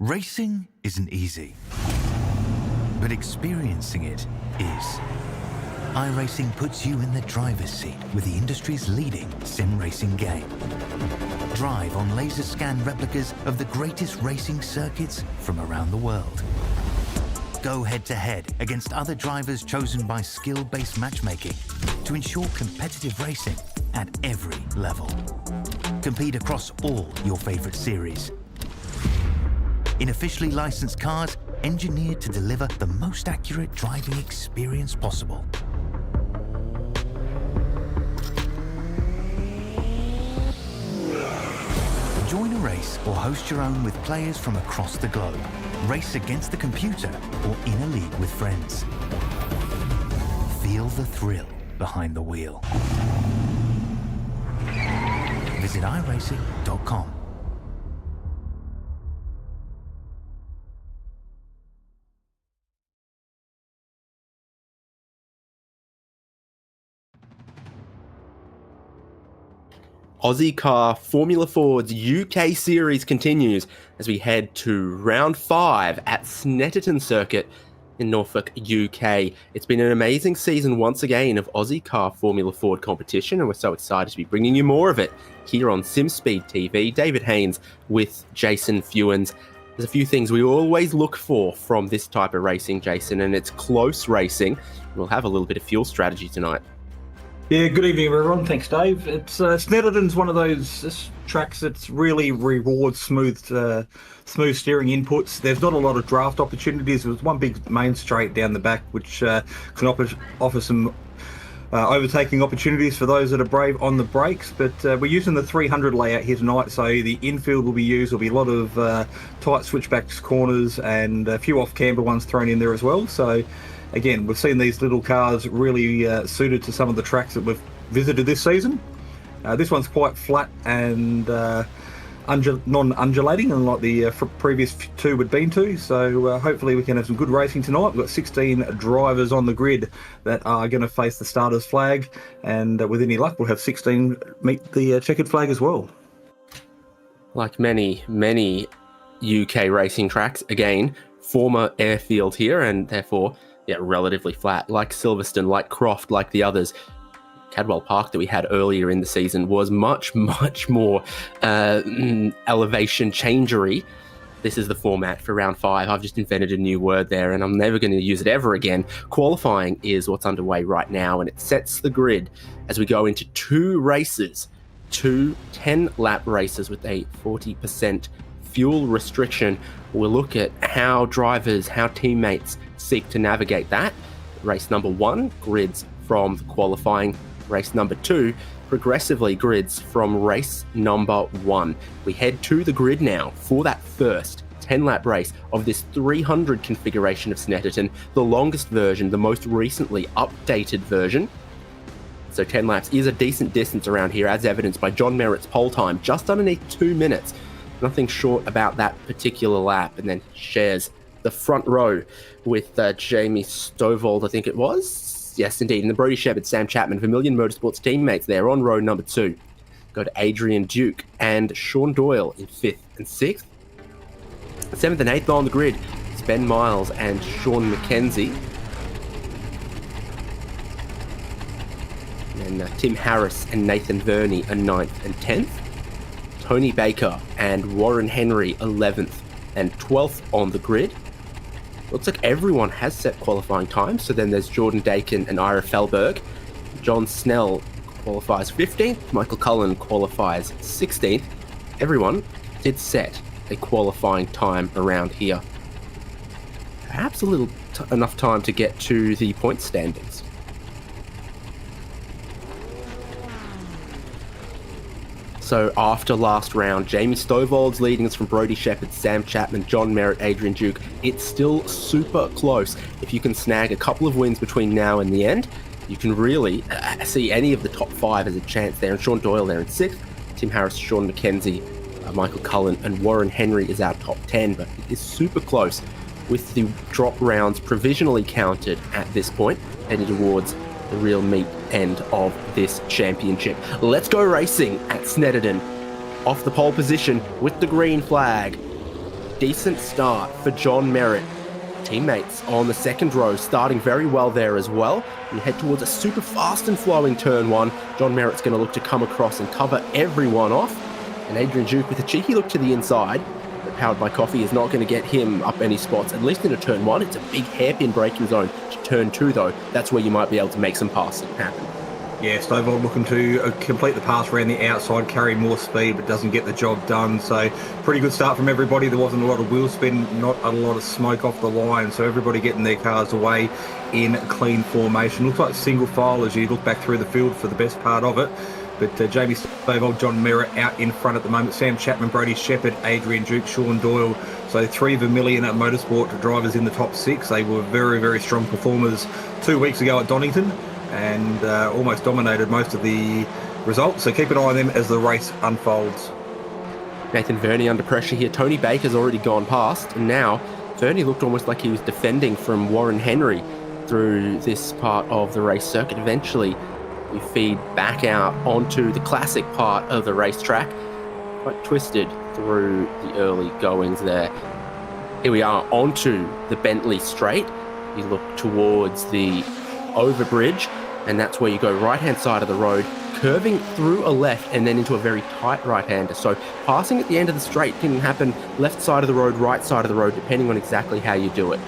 Racing isn't easy, but experiencing it is. iRacing puts you in the driver's seat with the industry's leading sim racing game. Drive on laser scan replicas of the greatest racing circuits from around the world. Go head-to-head against other drivers chosen by skill-based matchmaking to ensure competitive racing at every level. Compete across all your favorite series. In officially licensed cars, engineered to deliver the most accurate driving experience possible. Join a race or host your own with players from across the globe. Race against the computer or in a league with friends. Feel the thrill behind the wheel. Visit iRacing.com. Ozicar Formula Ford's UK series continues as we head to round 5 at Snetterton Circuit in Norfolk, UK. It's been an amazing season once again of Ozicar Formula Ford competition, and we're so excited to be bringing you more of it here on Simspeed TV. David Haynes with Jason Fewens. There's a few things we always look for from this type of racing, Jason, and it's close racing. We'll have a little bit of fuel strategy tonight. Yeah, good evening, everyone. Thanks, Dave. It's Snetterton's one of those tracks that really rewards smooth steering inputs. There's not a lot of draft opportunities. There's one big main straight down the back, which can offer some overtaking opportunities for those that are brave on the brakes. But we're using the 300 layout here tonight, so the infield will be used. There'll be a lot of tight switchbacks, corners, and a few off-camber ones thrown in there as well. So again, we've seen these little cars really suited to some of the tracks that we've visited this season. This one's quite flat and non-undulating, unlike the previous two we've been to. So hopefully we can have some good racing tonight. We've got 16 drivers on the grid that are going to face the starter's flag, and with any luck, we'll have 16 meet the checkered flag as well. Like many UK racing tracks, again, former airfield here, and therefore relatively flat, like Silverstone, like Croft, like the others. Cadwell Park that we had earlier in the season was much more elevation changery. This is the format for round 5. I've just invented a new word there, and I'm never going to use it ever again. Qualifying is what's underway right now, and it sets the grid as we go into 2 races, 2 10-lap races with a 40% fuel restriction. We'll look at how drivers, how teammates seek to navigate that. Race number 1 grids from the qualifying. Race number 2 progressively grids from race number 1. We head to the grid now for that first 10-lap race of this 300 configuration of Snetterton, the longest version, the most recently updated version. So 10 laps is a decent distance around here, as evidenced by John Merritt's pole time, just underneath 2 minutes. Nothing short about that particular lap, and then shares the front row with Jamie Stovall, I think it was. Yes, indeed. And the Brodie Shepherd, Sam Chapman, Vermilion Motorsports teammates there on row number 2. Go to Adrian Duke and Sean Doyle in 5th and 6th. 7th and 8th on the grid, it's Ben Miles and Sean McKenzie. And Tim Harris and Nathan Verney are 9th and 10th. Tony Baker and Warren Henry 11th and 12th on the grid. Looks like everyone has set qualifying times. So then there's Jordan Dakin and Ira Felberg. John Snell qualifies 15th. Michael Cullen qualifies 16th. Everyone did set a qualifying time around here. Perhaps a little enough time to get to the point standings. So after last round, Jamie Stovall's leading us from Brodie Shepherd, Sam Chapman, John Merritt, Adrian Duke. It's still super close. If you can snag a couple of wins between now and the end, you can really see any of the top 5 as a chance there. And Sean Doyle there in 6th, Tim Harris, Sean McKenzie, Michael Cullen, and Warren Henry is our top 10, but it is super close with the drop rounds provisionally counted at this point, heading towards the real meat end of this championship. Let's go racing at Snetterton. Off the pole position with the green flag. decent start for John Merritt. Teammates on the second row starting very well there as well. We head towards a super fast and flowing turn one. John Merritt's going to look to come across and cover everyone off. And Adrian Duke with a cheeky look to the inside. But Powered by Coffee is not going to get him up any spots, at least in a turn one. It's a big hairpin braking zone. To turn two, though, that's where you might be able to make some passing happen. Yeah, Stovall looking to complete the pass around the outside, carry more speed, but doesn't get the job done. So pretty good start from everybody. There wasn't a lot of wheel spin, not a lot of smoke off the line. So everybody getting their cars away in clean formation. Looks like single file as you look back through the field for the best part of it. But Jamie Stovall, John Merritt out in front at the moment. Sam Chapman, Brody Shepherd, Adrian Duke, Sean Doyle. So 3 Vermilion Motorsport drivers in the top 6. They were very, very strong performers 2 weeks ago at Donington, and almost dominated most of the results. So keep an eye on them as the race unfolds. Nathan Verney under pressure here. Tony Baker's already gone past, and now Verney looked almost like he was defending from Warren Henry through this part of the race circuit. Eventually, we feed back out onto the classic part of the racetrack. Quite twisted through the early goings there. Here we are onto the Bentley Straight. You look towards the overbridge, and that's where you go right-hand side of the road, curving through a left and then into a very tight right-hander. So passing at the end of the straight can happen left side of the road, right side of the road, depending on exactly how you do it.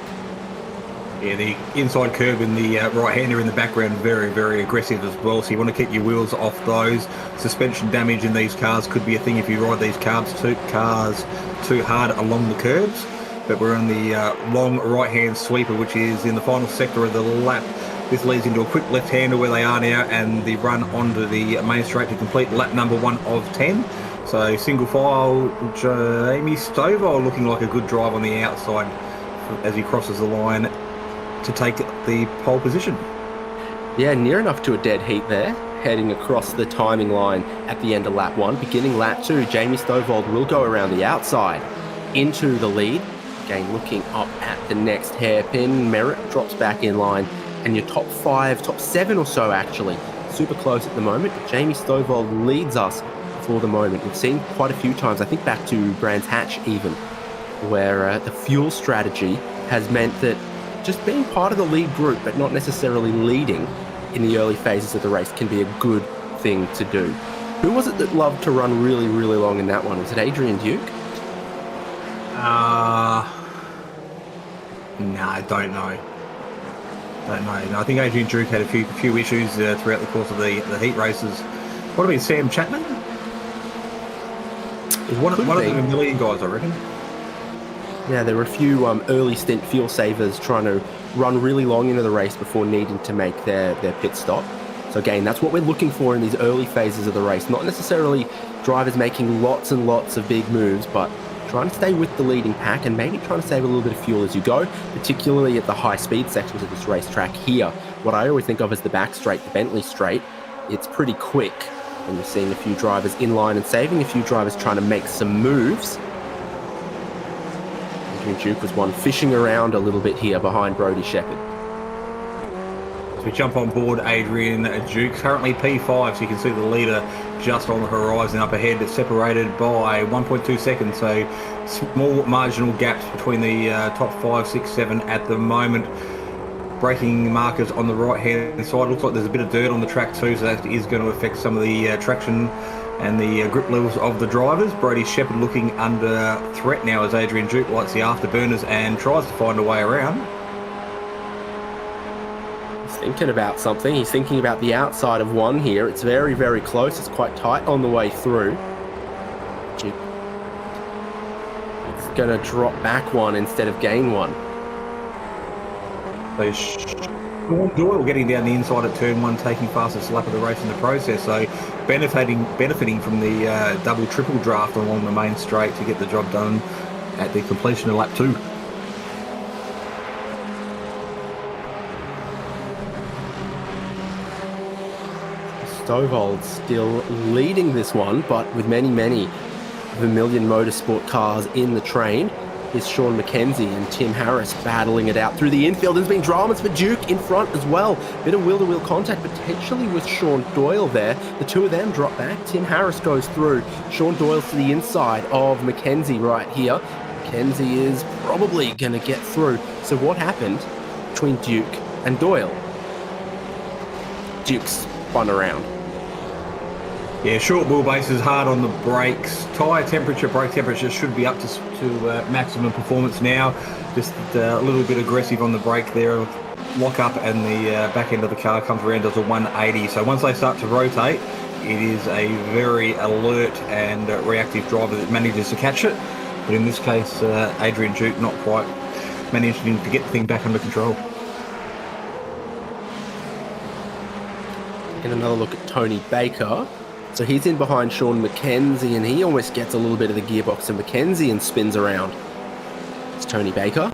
Yeah, the inside curb and the right-hander in the background, very, very aggressive as well. So you want to keep your wheels off those. Suspension damage in these cars could be a thing if you ride these cars too hard along the curbs. But we're on the long right-hand sweeper, which is in the final sector of the lap. This leads into a quick left-hander where they are now, and the run onto the main straight to complete lap number 1 of 10. So single file, Jamie Stovall looking like a good drive on the outside as he crosses the line to take the pole position. Yeah, near enough to a dead heat there, heading across the timing line at the end of lap 1. Beginning lap 2, Jamie Stovall will go around the outside into the lead. Again, looking up at the next hairpin, Merritt drops back in line, and your top 5, top 7 or so actually, super close at the moment. Jamie Stovall leads us for the moment. We've seen quite a few times, I think back to Brands Hatch even, where the fuel strategy has meant that just being part of the lead group but not necessarily leading in the early phases of the race can be a good thing to do. Who was it that loved to run really, really long in that one? Was it Adrian Duke? No, I don't know. I think Adrian Duke had a few issues throughout the course of the heat races. What about Sam Chapman? He's one of the Vermilion guys, I reckon. Yeah, there were a few early stint fuel savers trying to run really long into the race before needing to make their pit stop. So again, that's what we're looking for in these early phases of the race. Not necessarily drivers making lots and lots of big moves, but trying to stay with the leading pack and maybe trying to save a little bit of fuel as you go, particularly at the high speed sections of this racetrack here. What I always think of as the back straight, the Bentley Straight, it's pretty quick. And you're seeing a few drivers in line and saving, a few drivers trying to make some moves. Adrian Duke was one fishing around a little bit here behind Brody Shepherd. So we jump on board Adrian Duke, currently P5, so you can see the leader just on the horizon up ahead, separated by 1.2 seconds, so small marginal gaps between the top 5, 6, 7 at the moment. Braking markers on the right-hand side. Looks like there's a bit of dirt on the track too, so that is going to affect some of the traction and the grip levels of the drivers. Brody Shepherd looking under threat now as Adrian Duke lights the afterburners and tries to find a way around. He's thinking about something. He's thinking about the outside of one here. It's very, very close. It's quite tight on the way through. Duke. It's going to drop back one instead of gain one. So Sean Doyle getting down the inside at turn 1, taking fastest lap of the race in the process. So benefiting from the double, triple draft along the main straight to get the job done at the completion of lap 2. Stovall still leading this one, but with many, many Vermilion Motorsport cars in the train is Sean McKenzie and Tim Harris battling it out through the infield. There's been dramas for Duke in front as well. Bit of wheel-to-wheel contact potentially with Sean Doyle there. The two of them drop back. Tim Harris goes through. Sean Doyle to the inside of McKenzie right here. Mackenzie is probably going to get through. So what happened between Duke and Doyle? Duke's spun around. Yeah, short wheelbase is hard on the brakes. Tyre temperature, brake temperature should be up to maximum performance now. Just a little bit aggressive on the brake there. Lock up and the back end of the car comes around, does a 180. So once they start to rotate, it is a very alert and reactive driver that manages to catch it. But in this case, Adrian Duke not quite managing to get the thing back under control. And another look at Tony Baker. So he's in behind Sean Mackenzie, and he almost gets a little bit of the gearbox of Mackenzie and spins around. It's Tony Baker.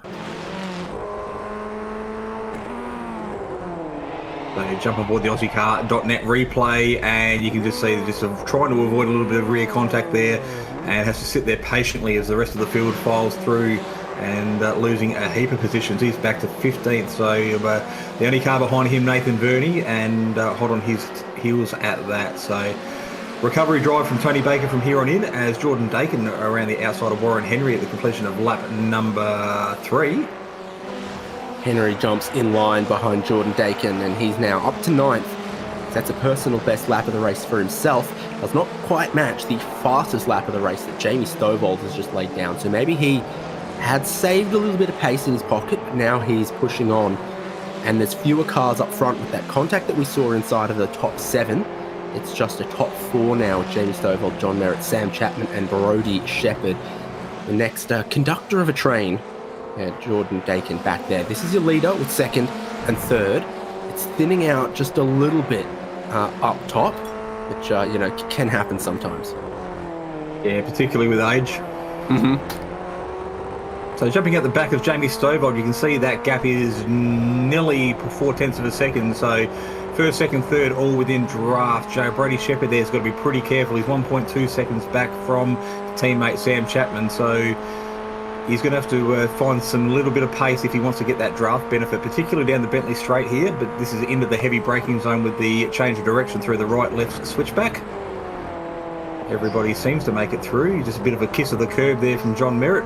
So jump aboard the Ozicar.net replay, and you can just see they're just trying to avoid a little bit of rear contact there, and has to sit there patiently as the rest of the field files through, and losing a heap of positions. He's back to 15th, so the only car behind him, Nathan Verney, and hot on his heels at that. So recovery drive from Tony Baker from here on in, as Jordan Dakin around the outside of Warren Henry at the completion of lap number 3. Henry jumps in line behind Jordan Dakin, and he's now up to 9th. That's a personal best lap of the race for himself. Does not quite match the fastest lap of the race that Jamie Stovall has just laid down. So maybe he had saved a little bit of pace in his pocket, but now he's pushing on. And there's fewer cars up front with that contact that we saw inside of the top 7. It's just a top 4 now with Jamie Stovall, John Merritt, Sam Chapman and Brodie Shepherd. The next conductor of a train, Jordan Dakin back there. This is your leader with 2nd and 3rd. It's thinning out just a little bit up top, which, can happen sometimes. Yeah, particularly with age. So jumping at the back of Jamie Stovall, you can see that gap is nearly 0.4 of a second. So 1st, 2nd, 3rd, all within draft. Brodie Shepherd there's got to be pretty careful. He's 1.2 seconds back from teammate Sam Chapman. So he's going to have to find some little bit of pace if he wants to get that draft benefit, particularly down the Bentley Straight here. But this is into the heavy braking zone with the change of direction through the right-left switchback. Everybody seems to make it through. Just a bit of a kiss of the curb there from John Merritt,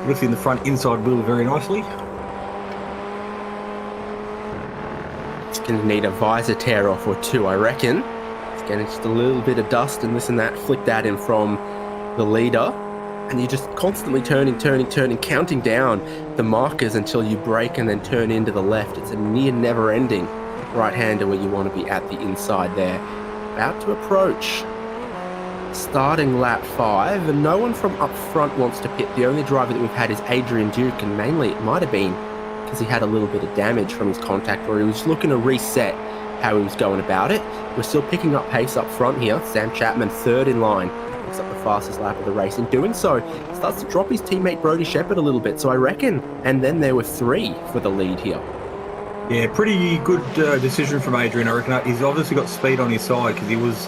lifting the front inside wheel very nicely. It's going to need a visor tear off or 2, I reckon. It's getting just a little bit of dust and this and that flicked at him from the leader. And you're just constantly turning, counting down the markers until you brake and then turn into the left. It's a near never-ending right-hander where you want to be at the inside there. About to approach starting lap 5, and no one from up front wants to pit. The only driver that we've had is Adrian Duke, and mainly it might have been because he had a little bit of damage from his contact, or he was looking to reset how he was going about it. We're still picking up pace up front here. Sam Chapman 3rd in line. Picks up the fastest lap of the race. In doing so, starts to drop his teammate Brodie Shepherd a little bit, so I reckon. And then there were 3 for the lead here. Yeah, pretty good decision from Adrian, I reckon. He's obviously got speed on his side because he was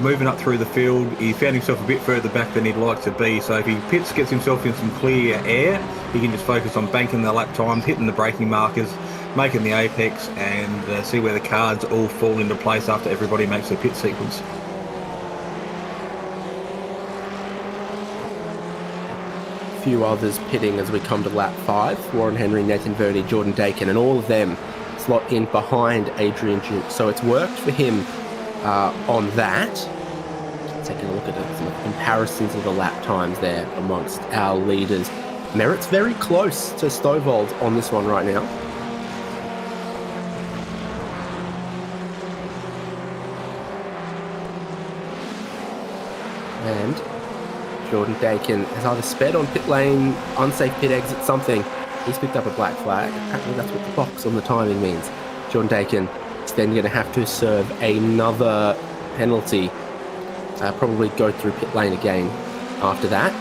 moving up through the field. He found himself a bit further back than he'd like to be, so if he pits, gets himself in some clear air, he can just focus on banking the lap times, hitting the braking markers, making the apex, and see where the cards all fall into place after everybody makes their pit sequence. Few others pitting as we come to lap 5. Warren Henry, Nathan Verney, Jordan Dakin, and all of them slot in behind Adrian Duke. So it's worked for him on that. Taking a look at some comparisons of the lap times there amongst our leaders. Merritt's very close to Stovall on this one right now. And Jordan Dakin has either sped on pit lane, unsafe pit exit, something. He's picked up a black flag. Apparently that's what the box on the timing means. Jordan Dakin is then going to have to serve another penalty. Probably go through pit lane again after that.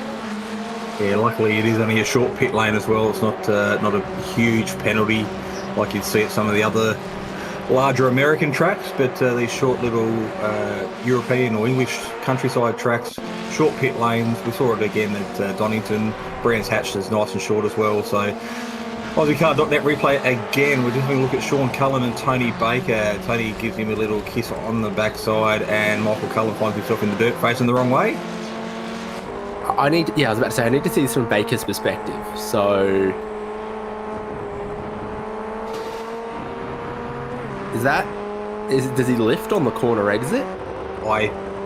Yeah, luckily it is only a short pit lane as well. It's not a huge penalty like you'd see at some of the other larger American tracks, but these short little European or English countryside tracks, short pit lanes. We saw it again at Donington. Brands Hatch is nice and short as well. So Ozicar.net replay again. We're just having a look at Sean Cullen and Tony Baker. Tony gives him a little kiss on the backside, and Michael Cullen finds himself in the dirt facing the wrong way. I was about to say, I need to see this from Baker's perspective. So, does he lift on the corner exit?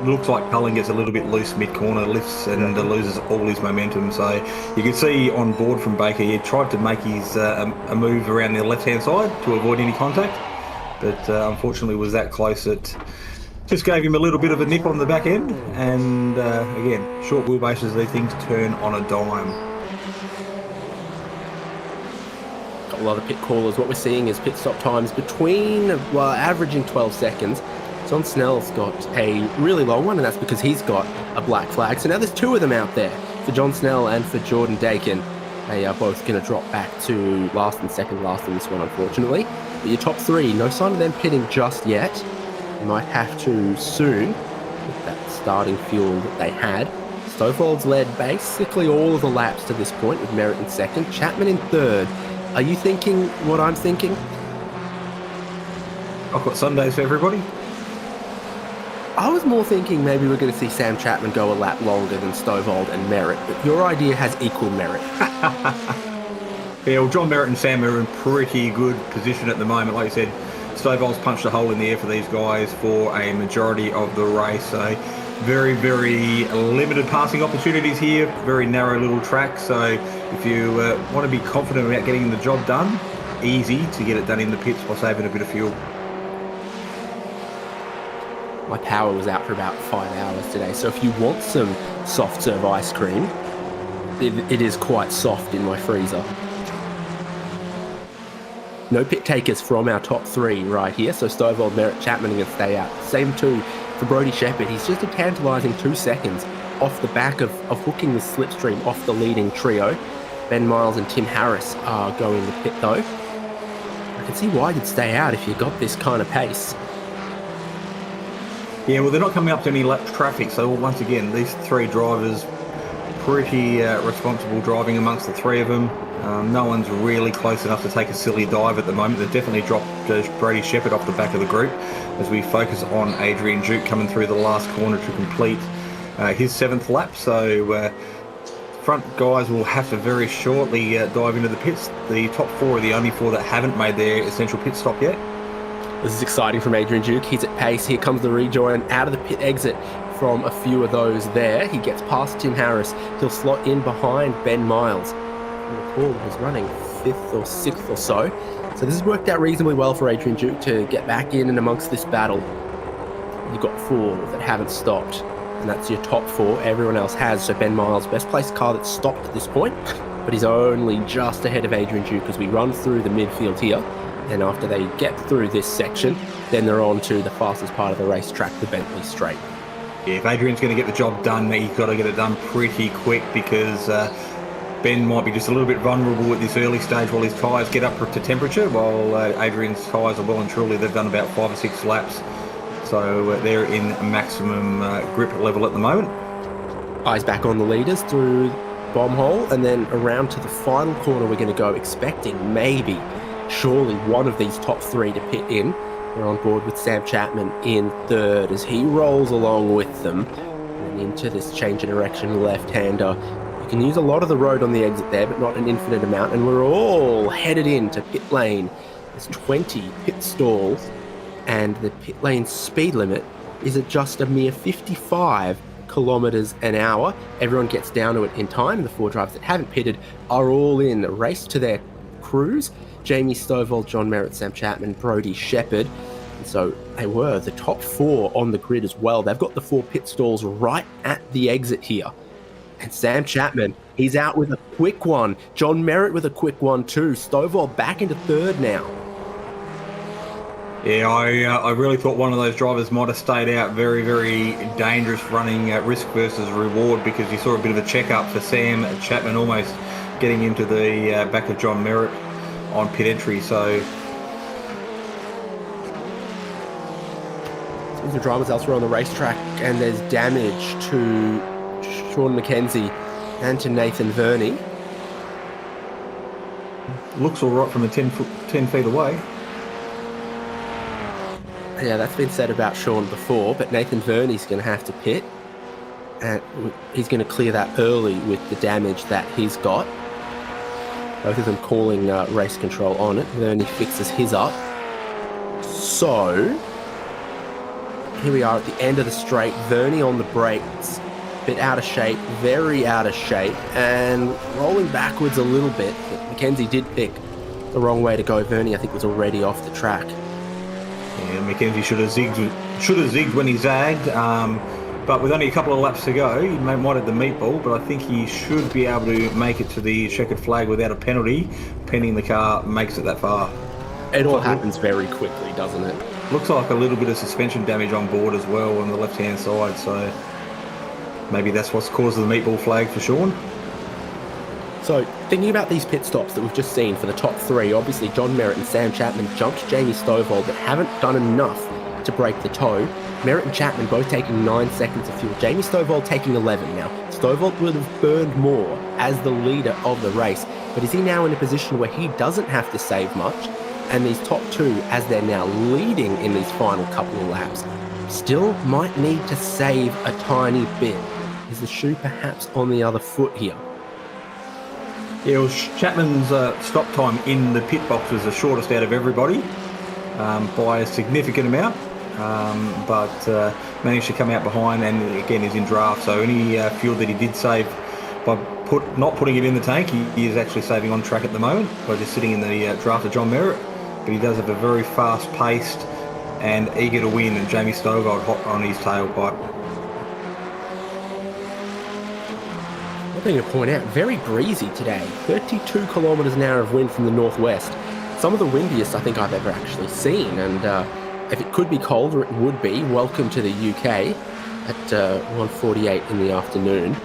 Looks like Cullen gets a little bit loose mid-corner, lifts and loses all his momentum. So you can see on board from Baker, he tried to make his a move around the left-hand side to avoid any contact, but unfortunately was that close it just gave him a little bit of a nip on the back end. And again, short wheelbases, these things turn on a dime. Got a lot of pit callers. What we're seeing is pit stop times between, averaging 12 seconds. John Snell's got a really long one, and that's because he's got a black flag. So now there's two of them out there for John Snell and for Jordan Dakin. They are both going to drop back to last and second last in this one, unfortunately. But your top three, no sign of them pitting just yet. You might have to soon with that starting fuel that they had. Stovold's led basically all of the laps to this point, with Merritt in second, Chapman in third. Are you thinking what I'm thinking? I've got Sundays for everybody. I was more thinking maybe we're going to see Sam Chapman go a lap longer than Stovold and Merritt, but your idea has equal merit. Yeah, well, John Merritt and Sam are in pretty good position at the moment. Like you said, Stovold's punched a hole in the air for these guys for a majority of the race. So very, very limited passing opportunities here. Very narrow little track. So if you want to be confident about getting the job done, easy to get it done in the pits while saving a bit of fuel. My power was out for about 5 hours today, so if you want some soft serve ice cream, it is quite soft in my freezer. No pit takers from our top three right here, so Stovold, Merritt, Chapman are going to stay out. Same too for Brodie Shepherd. He's just a tantalising 2 seconds off the back of hooking the slipstream off the leading trio. Ben Miles and Tim Harris are going to pit though. I can see why you'd stay out if you got this kind of pace. Yeah, well, they're not coming up to any lap traffic, so once again, these three drivers, pretty responsible driving amongst the three of them. No one's really close enough to take a silly dive at the moment. They've definitely dropped Brodie Shepherd off the back of the group as we focus on Adrian Duke coming through the last corner to complete his 7th lap. So front guys will have to very shortly dive into the pits. The top 4 are the only 4 that haven't made their essential pit stop yet. This is exciting from Adrian Duke. He's at pace. Here comes the rejoin out of the pit exit from a few of those there. He gets past Tim Harris. He'll slot in behind Ben Miles. Paul was running 5th or 6th or so. So this has worked out reasonably well for Adrian Duke to get back in and amongst this battle. You've got 4 that haven't stopped, and that's your top 4. Everyone else has. So Ben Miles, best placed car that's stopped at this point, but he's only just ahead of Adrian Duke as we run through the midfield here. And after they get through this section, then they're on to the fastest part of the racetrack, the Bentley Straight. Yeah, if Adrian's going to get the job done, he's got to get it done pretty quick because Ben might be just a little bit vulnerable at this early stage while his tyres get up to temperature, while Adrian's tyres are well and truly, they've done about 5 or 6 laps. So they're in maximum grip level at the moment. Eyes back on the leaders through bomb hole, and then around to the final corner we're going to go, expecting maybe surely one of these top 3 to pit in. We're on board with Sam Chapman in 3rd as he rolls along with them and into this change of direction left-hander. You can use a lot of the road on the exit there, but not an infinite amount, and we're all headed into pit lane. There's 20 pit stalls, and the pit lane speed limit is at just a mere 55 kilometers an hour. Everyone gets down to it in time. The 4 drivers that haven't pitted are all in a race to their crews. Jamie Stovold, John Merritt, Sam Chapman, Brodie Shepherd. And so they were the top 4 on the grid as well. They've got the 4 pit stalls right at the exit here. And Sam Chapman, he's out with a quick one. John Merritt with a quick one too. Stovold back into 3rd now. Yeah, I really thought one of those drivers might have stayed out. Very, very dangerous running risk versus reward, because you saw a bit of a check-up for Sam Chapman almost getting into the back of John Merritt on pit entry. So the drivers elsewhere on the racetrack, and there's damage to Sean McKenzie and to Nathan Verney. Looks all right from a 10 feet away. Yeah, that's been said about Sean before, but Nathan Verney's going to have to pit. and he's going to clear that early with the damage that he's got. Both of them calling race control on it. Vernie fixes his up. So, here we are at the end of the straight. Vernie on the brakes. Bit out of shape, very out of shape, and rolling backwards a little bit. But Mackenzie did pick the wrong way to go. Vernie, I think, was already off the track. Yeah, Mackenzie should have zigged when he zagged, but with only a couple of laps to go, he might have the meatball, but I think he should be able to make it to the checkered flag without a penalty, pending the car makes it that far. It all happens very quickly, doesn't it? Looks like a little bit of suspension damage on board as well on the left-hand side, so maybe that's what's caused the meatball flag for Sean. So, thinking about these pit stops that we've just seen for the top three, obviously John Merritt and Sam Chapman jumped Jamie Stovall, but haven't done enough to break the tow. Merritt and Chapman both taking 9 seconds of fuel. Jamie Stovall taking 11 now. Stovall would have burned more as the leader of the race, but is he now in a position where he doesn't have to save much? And these top two, as they're now leading in these final couple of laps, still might need to save a tiny bit. Is the shoe perhaps on the other foot here? Yeah, well, Chapman's stop time in the pit box was the shortest out of everybody by a significant amount, but managed to come out behind and again is in draft. So any fuel that he did save by not putting it in the tank, he is actually saving on track at the moment by just sitting in the draft of John Merritt. But he does have a very fast-paced and eager to win, and Jamie Stovall hot on his tailpipe. One thing to point out, very breezy today. 32 kilometres an hour of wind from the northwest. Some of the windiest I think I've ever actually seen, and if it could be colder, it would be. Welcome to the UK at 1:48 in the afternoon.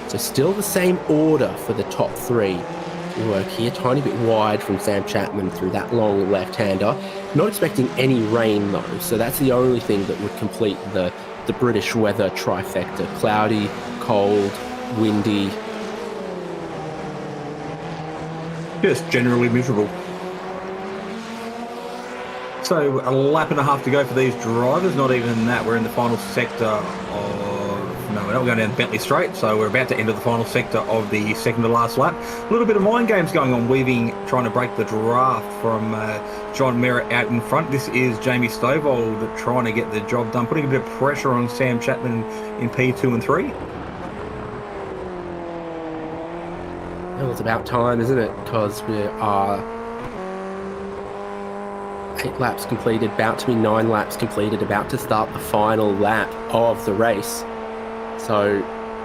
So still the same order for the top three. Work here, tiny bit wide from Sam Chapman through that long left-hander. Not expecting any rain though, so that's the only thing that would complete the British weather trifecta. Cloudy, cold, windy. Just generally miserable. So a lap and a half to go for these drivers, not even that. We're in the final sector of... No, we're not going down Bentley Straight, so we're about to enter the final sector of the second to last lap. A little bit of mind games going on, Weaving trying to break the draft from John Merritt out in front. This is Jamie Stovall trying to get the job done, putting a bit of pressure on Sam Chapman in P2 and 3. Well, it's about time, isn't it? Because we are 8 laps completed, about to be 9 laps completed, about to start the final lap of the race. So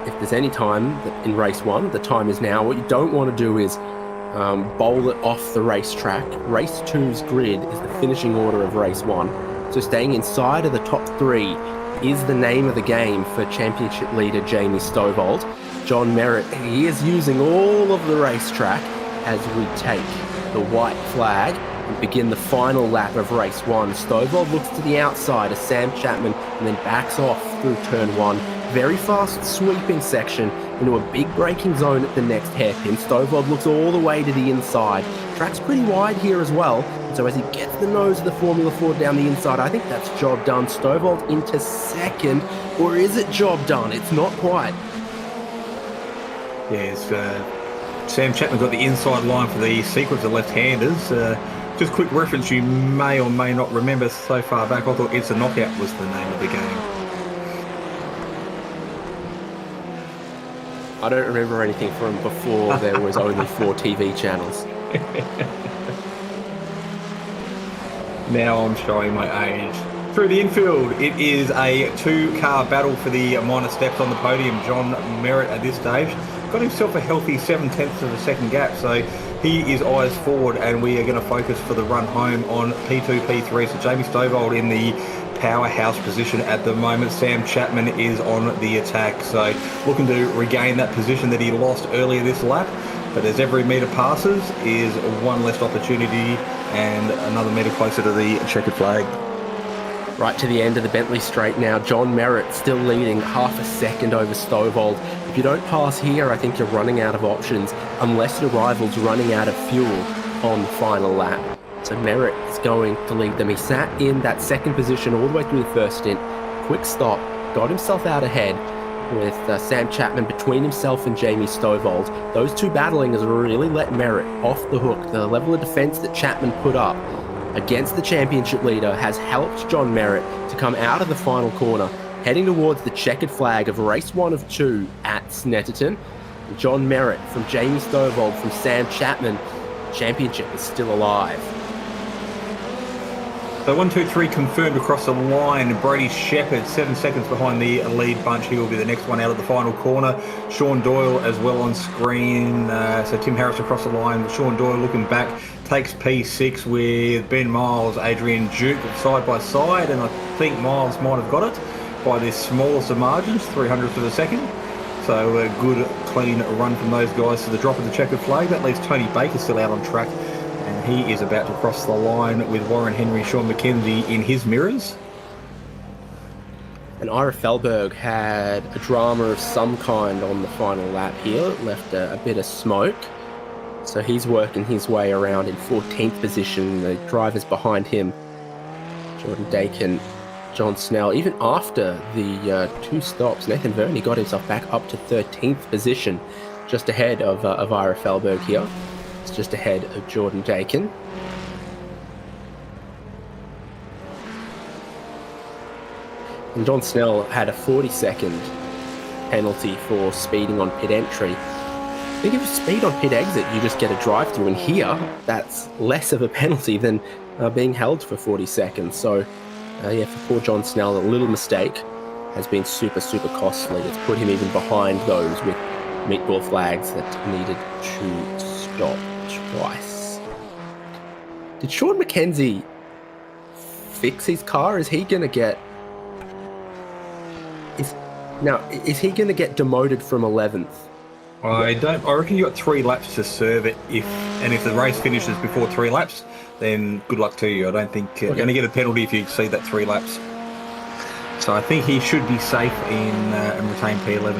if there's any time in race 1, the time is now. What you don't want to do is bowl it off the racetrack. Race 2's grid is the finishing order of race 1. So staying inside of the top 3 is the name of the game for championship leader Jamie Stovall. John Merritt, he is using all of the racetrack as we take the white flag and begin the final lap of race 1. Stovall looks to the outside of Sam Chapman and then backs off through turn 1. Very fast sweeping section into a big braking zone at the next hairpin. Stovall looks all the way to the inside. Track's pretty wide here as well. And so as he gets the nose of the Formula Ford down the inside, I think that's job done. Stovall into second, or is it job done? It's not quite. Yes, Sam Chapman got the inside line for the sequence of left-handers. Just quick reference, you may or may not remember so far back, I thought It's a Knockout was the name of the game. I don't remember anything from before there was only 4 TV channels. Now I'm showing my age. Through the infield, it is a 2-car battle for the minor steps on the podium. John Merritt at this stage got himself a healthy 7/10 of a second gap, so he is eyes forward, and we are going to focus for the run home on P2, P3. So Jamie Stovall in the powerhouse position at the moment. Sam Chapman is on the attack, so looking to regain that position that he lost earlier this lap. But as every metre passes is one less opportunity and another metre closer to the checkered flag. Right to the end of the Bentley Straight now. John Merritt still leading half a second over Stovall. If you don't pass here, I think you're running out of options unless your rival's running out of fuel on the final lap. So Merritt is going to lead them. He sat in that second position all the way through the first stint. Quick stop, got himself out ahead, with Sam Chapman between himself and Jamie Stovall. Those two battling has really let Merritt off the hook. The level of defense that Chapman put up against the championship leader has helped John Merritt to come out of the final corner, heading towards the checkered flag of race 1 of 2 at Snetterton. John Merritt from Jamie Stovall from Sam Chapman. Championship is still alive. So 1, 2, 3 confirmed across the line. Brody Shepherd, 7 seconds behind the lead bunch. He will be the next one out of the final corner. Sean Doyle as well on screen. So Tim Harris across the line. Sean Doyle looking back, takes P6 with Ben Miles, Adrian Duke side by side, and I think Miles might have got it by the smallest of margins, 300th of a second. So a good, clean run from those guys to the drop of the checkered flag. That leaves Tony Baker still out on track. And he is about to cross the line with Warren Henry, Sean McKenzie in his mirrors. And Ira Felberg had a drama of some kind on the final lap here. It left a bit of smoke. So he's working his way around in 14th position. The drivers behind him, Jordan Dakin, John Snell. Even after the 2 stops, Nathan Verney got himself back up to 13th position, just ahead of Ira Felberg here. It's just ahead of Jordan Dakin. And John Snell had a 40-second penalty for speeding on pit entry. I think if you speed on pit exit, you just get a drive-through. And here, that's less of a penalty than being held for 40 seconds. So, yeah, for poor John Snell, a little mistake has been super, super costly. It's put him even behind those with meatball flags that needed to stop twice. Did Sean McKenzie fix his car? Is he going to get... Is he going to get demoted from 11th? I reckon you got 3 laps to serve it. If the race finishes before 3 laps, then good luck to you. I don't think you're going to get a penalty if you exceed that 3 laps. So I think he should be safe and retain P11.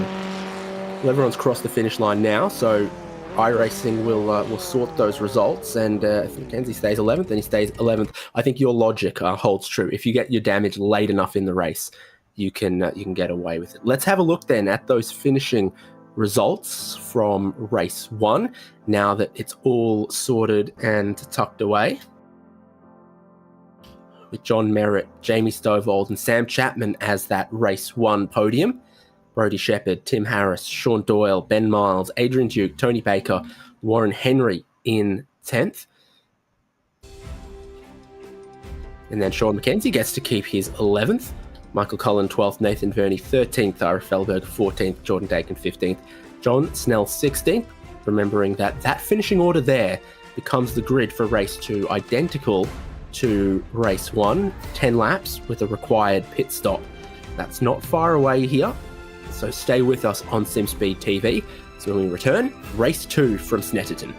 Well, everyone's crossed the finish line now, so iRacing will sort those results, and if McKenzie stays 11th, then he stays 11th. I think your logic holds true. If you get your damage late enough in the race, you can get away with it. Let's have a look then at those finishing results from race 1, now that it's all sorted and tucked away. With John Merritt, Jamie Stovall and Sam Chapman as that race 1 podium. Brody Shepherd, Tim Harris, Sean Doyle, Ben Miles, Adrian Duke, Tony Baker, Warren Henry in 10th. And then Sean McKenzie gets to keep his 11th. Michael Cullen 12th, Nathan Verney 13th, Ira Felberg 14th, Jordan Dakin 15th, John Snell 16th. Remembering that finishing order there becomes the grid for race 2, identical to race 1, 10 laps with a required pit stop. That's not far away here, so stay with us on Simspeed TV. So when we return, race 2 from Snetterton.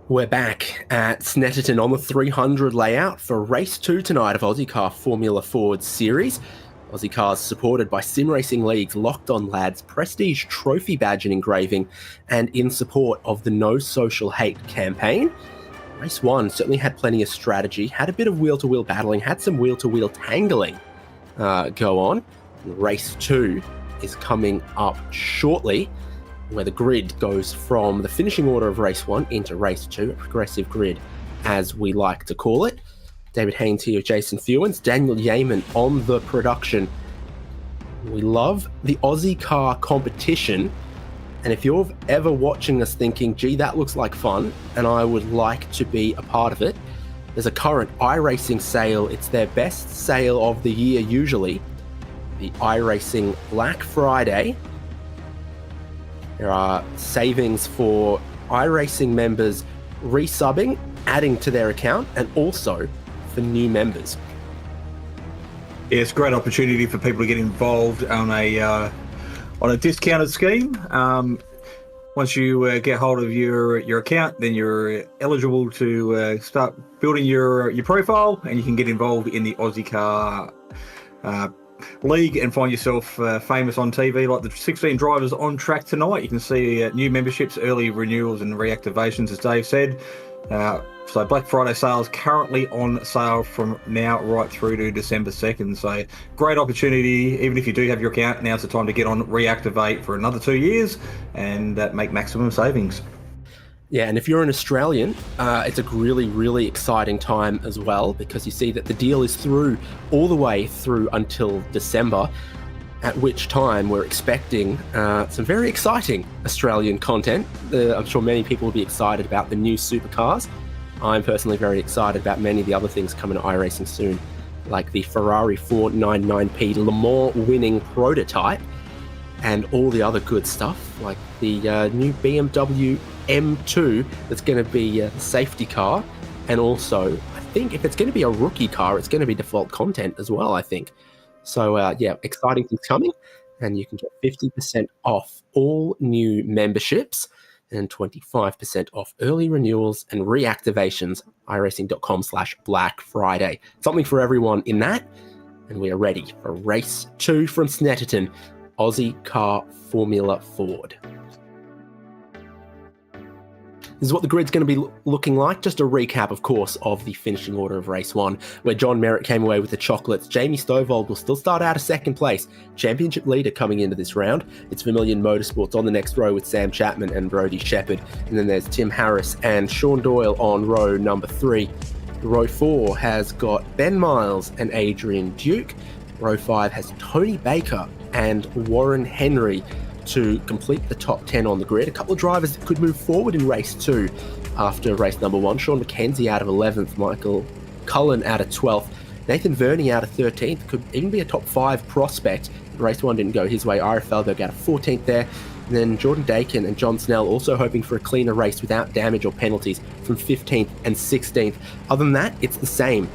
We're back at Snetterton on the 300 layout for race 2 tonight of Ozicar Formula Ford series. Aussie cars supported by Sim Racing League's Locked On Lads Prestige Trophy Badge and Engraving, and in support of the No Social Hate campaign. Race 1 certainly had plenty of strategy, had a bit of wheel-to-wheel battling, had some wheel-to-wheel tangling go on. Race 2 is coming up shortly, where the grid goes from the finishing order of race 1 into race 2, a progressive grid, as we like to call it. David Haynes here, Jason Fewens, Daniel Yeaman on the production. We love the Aussie car competition, and if you're ever watching us thinking, gee, that looks like fun, and I would like to be a part of it, there's a current iRacing sale. It's their best sale of the year usually, the iRacing Black Friday. There are savings for iRacing members resubbing, adding to their account, and also for new members. Yeah, it's a great opportunity for people to get involved on a discounted scheme. Once you get hold of your account, then you're eligible to start building your profile, and you can get involved in the Aussie Car League and find yourself famous on TV like the 16 drivers on track tonight. You can see new memberships, early renewals and reactivations, as Dave said. So Black Friday sales currently on sale from now right through to December 2nd. So great opportunity. Even if you do have your account, now's the time to get on, reactivate for another 2 years and make maximum savings. Yeah, and if you're an Australian, it's a really, really exciting time as well, because you see that the deal is through all the way through until December, at which time we're expecting some very exciting Australian content. I'm sure many people will be excited about the new supercars. I'm personally very excited about many of the other things coming to iRacing soon, like the Ferrari 499P Le Mans winning prototype, and all the other good stuff, like the new BMW M2 that's going to be the safety car, and also I think if it's going to be a rookie car, it's going to be default content as well, I think. So yeah, exciting things coming, and you can get 50% off all new memberships and 25% off early renewals and reactivations, iRacing.com/Black Friday. Something for everyone in that, and we are ready for race 2 from Snetterton, Aussie Car Formula Ford. This is what the grid's going to be looking like. Just a recap, of course, of the finishing order of race 1, where John Merritt came away with the chocolates. Jamie Stovall will still start out a second place, championship leader coming into this round. It's Vermilion Motorsports on the next row with Sam Chapman and Brodie Shepherd. And then there's Tim Harris and Sean Doyle on row number 3. Row 4 has got Ben Miles and Adrian Duke. Row 5 has Tony Baker and Warren Henry to complete the top 10 on the grid. A couple of drivers that could move forward in race 2 after race number 1. Sean McKenzie out of 11th, Michael Cullen out of 12th, Nathan Verney out of 13th, could even be a top 5 prospect. Race 1 didn't go his way. Ira Felberg out of 14th there. And then Jordan Dakin and John Snell also hoping for a cleaner race without damage or penalties from 15th and 16th. Other than that, it's the same.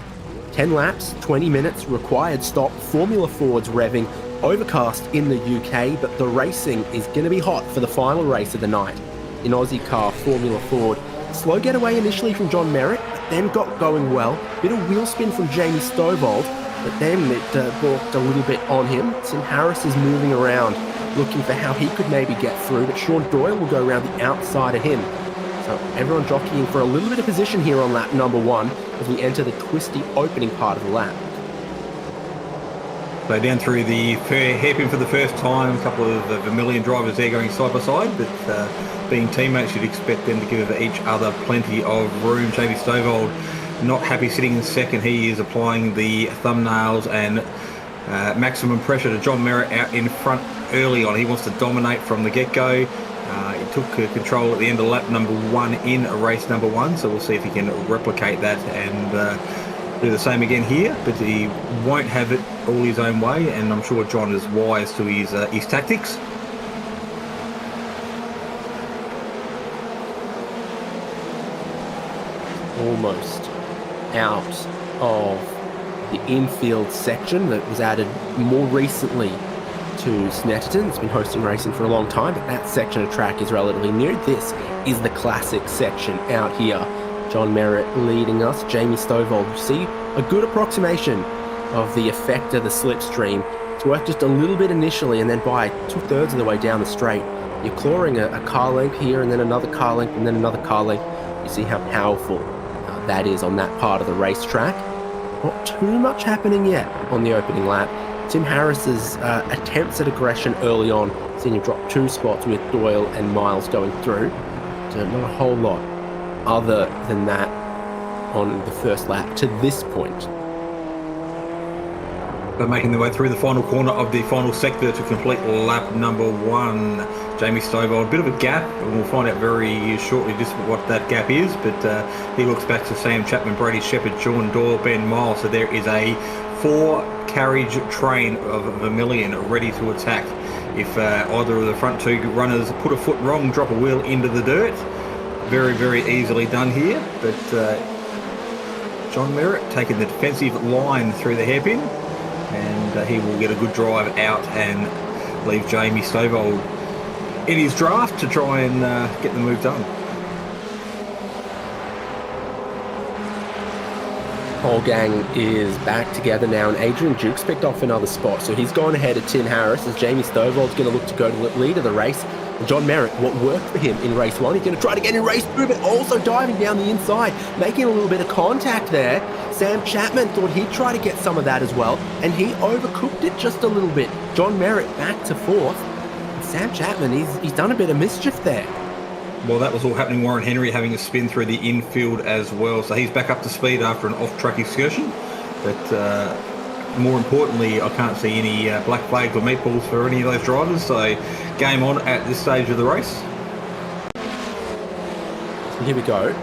10 laps, 20 minutes, required stop, Formula Ford's revving, overcast in the UK, but the racing is going to be hot for the final race of the night in Aussie Car Formula Ford. Slow getaway initially from John Merritt, but then got going well. Bit of wheel spin from Jamie Stovall, but then it balked a little bit on him. Tim Harris is moving around, looking for how he could maybe get through, but Sean Doyle will go around the outside of him. So everyone jockeying for a little bit of position here on lap number 1 as we enter the twisty opening part of the lap. So down through the hairpin for the first time, a couple of Vermilion drivers there going side by side, but being teammates, you'd expect them to give each other plenty of room. Jamie Stovall not happy sitting in second. He is applying the thumbnails and maximum pressure to John Merritt out in front early on. He wants to dominate from the get-go. He took control at the end of lap number 1 in race number 1, so we'll see if he can replicate that and do the same again here, but he won't have it all his own way, and I'm sure John is wise to his tactics. Almost out of the infield section that was added more recently to Snetterton. It's been hosting racing for a long time, but that section of track is relatively new. This is the classic section out here. John Merritt leading us. Jamie Stovall, you see a good approximation of the effect of the slipstream. It's worked just a little bit initially, and then by 2/3 of the way down the straight, you're clawing a car length here, and then another car length, and then another car length. You see how powerful that is on that part of the racetrack. Not too much happening yet on the opening lap. Tim Harris's attempts at aggression early on, seeing him drop 2 spots with Doyle and Miles going through. So not a whole lot other than that on the first lap to this point. They're making their way through the final corner of the final sector to complete lap number 1. Jamie Stovall, a bit of a gap, and we'll find out very shortly just what that gap is, but he looks back to Sam Chapman, Brady Shepherd, Sean Doyle, Ben Miles, so there is a 4-carriage train of Vermilion ready to attack. If either of the front 2 runners put a foot wrong, drop a wheel into the dirt, very, very easily done here, but John Merritt taking the defensive line through the hairpin, and he will get a good drive out and leave Jamie Stovall in his draft to try and get the move done. Whole gang is back together now, and Adrian Duke's picked off another spot, so he's gone ahead of Tim Harris as Jamie Stovall's going to look to go to the lead of the race. And John Merritt, what worked for him in race 1, he's going to try it again in race 2, but also diving down the inside, making a little bit of contact there. Sam Chapman thought he'd try to get some of that as well, and he overcooked it just a little bit. John Merritt back to 4th. And Sam Chapman, he's done a bit of mischief there. Well, that was all happening. Warren Henry having a spin through the infield as well, so he's back up to speed after an off-track excursion. But more importantly, I can't see any black flags or meatballs for any of those drivers, so game on at this stage of the race. Here we go.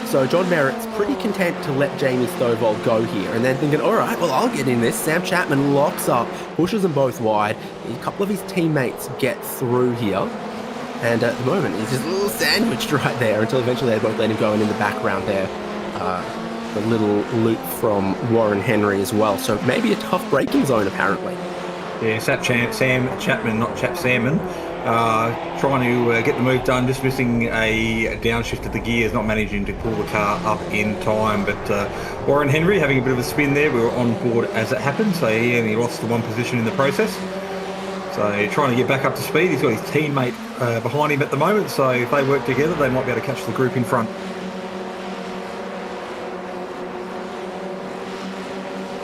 So John Merritt's pretty content to let Jamie Stovall go here, and then thinking, all right, well, I'll get in this. Sam Chapman locks up, pushes them both wide. A couple of his teammates get through here, and at the moment, he's just a little sandwiched right there until eventually they both let him go, and in the background there, the little loop from Warren Henry as well. So maybe a tough braking zone, apparently. Yeah, Sam Chapman, not Chap Salmon, trying to get the move done, just missing a downshift of the gears, not managing to pull the car up in time. But Warren Henry having a bit of a spin there. We were on board as it happened, so he only lost the 1 position in the process. So trying to get back up to speed. He's got his teammate behind him at the moment, so if they work together, they might be able to catch the group in front.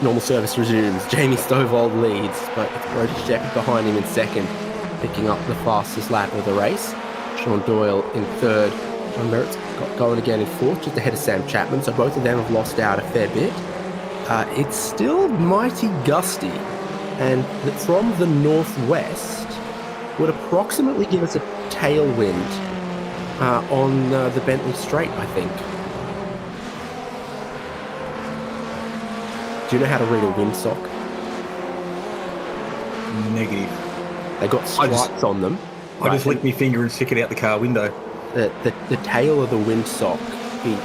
Normal service resumes. Jamie Stovall leads, but it's Brody Shepherd behind him in 2nd, picking up the fastest lap of the race. Sean Doyle in 3rd. John Merritt's got going again in 4th, just ahead of Sam Chapman, so both of them have lost out a fair bit. It's still mighty gusty, and from the northwest would approximately give us a tailwind on the Bentley Straight, I think. Do you know how to read a windsock? Negative. They got stripes on them. I just lick my finger and stick it out the car window. The tail of the windsock is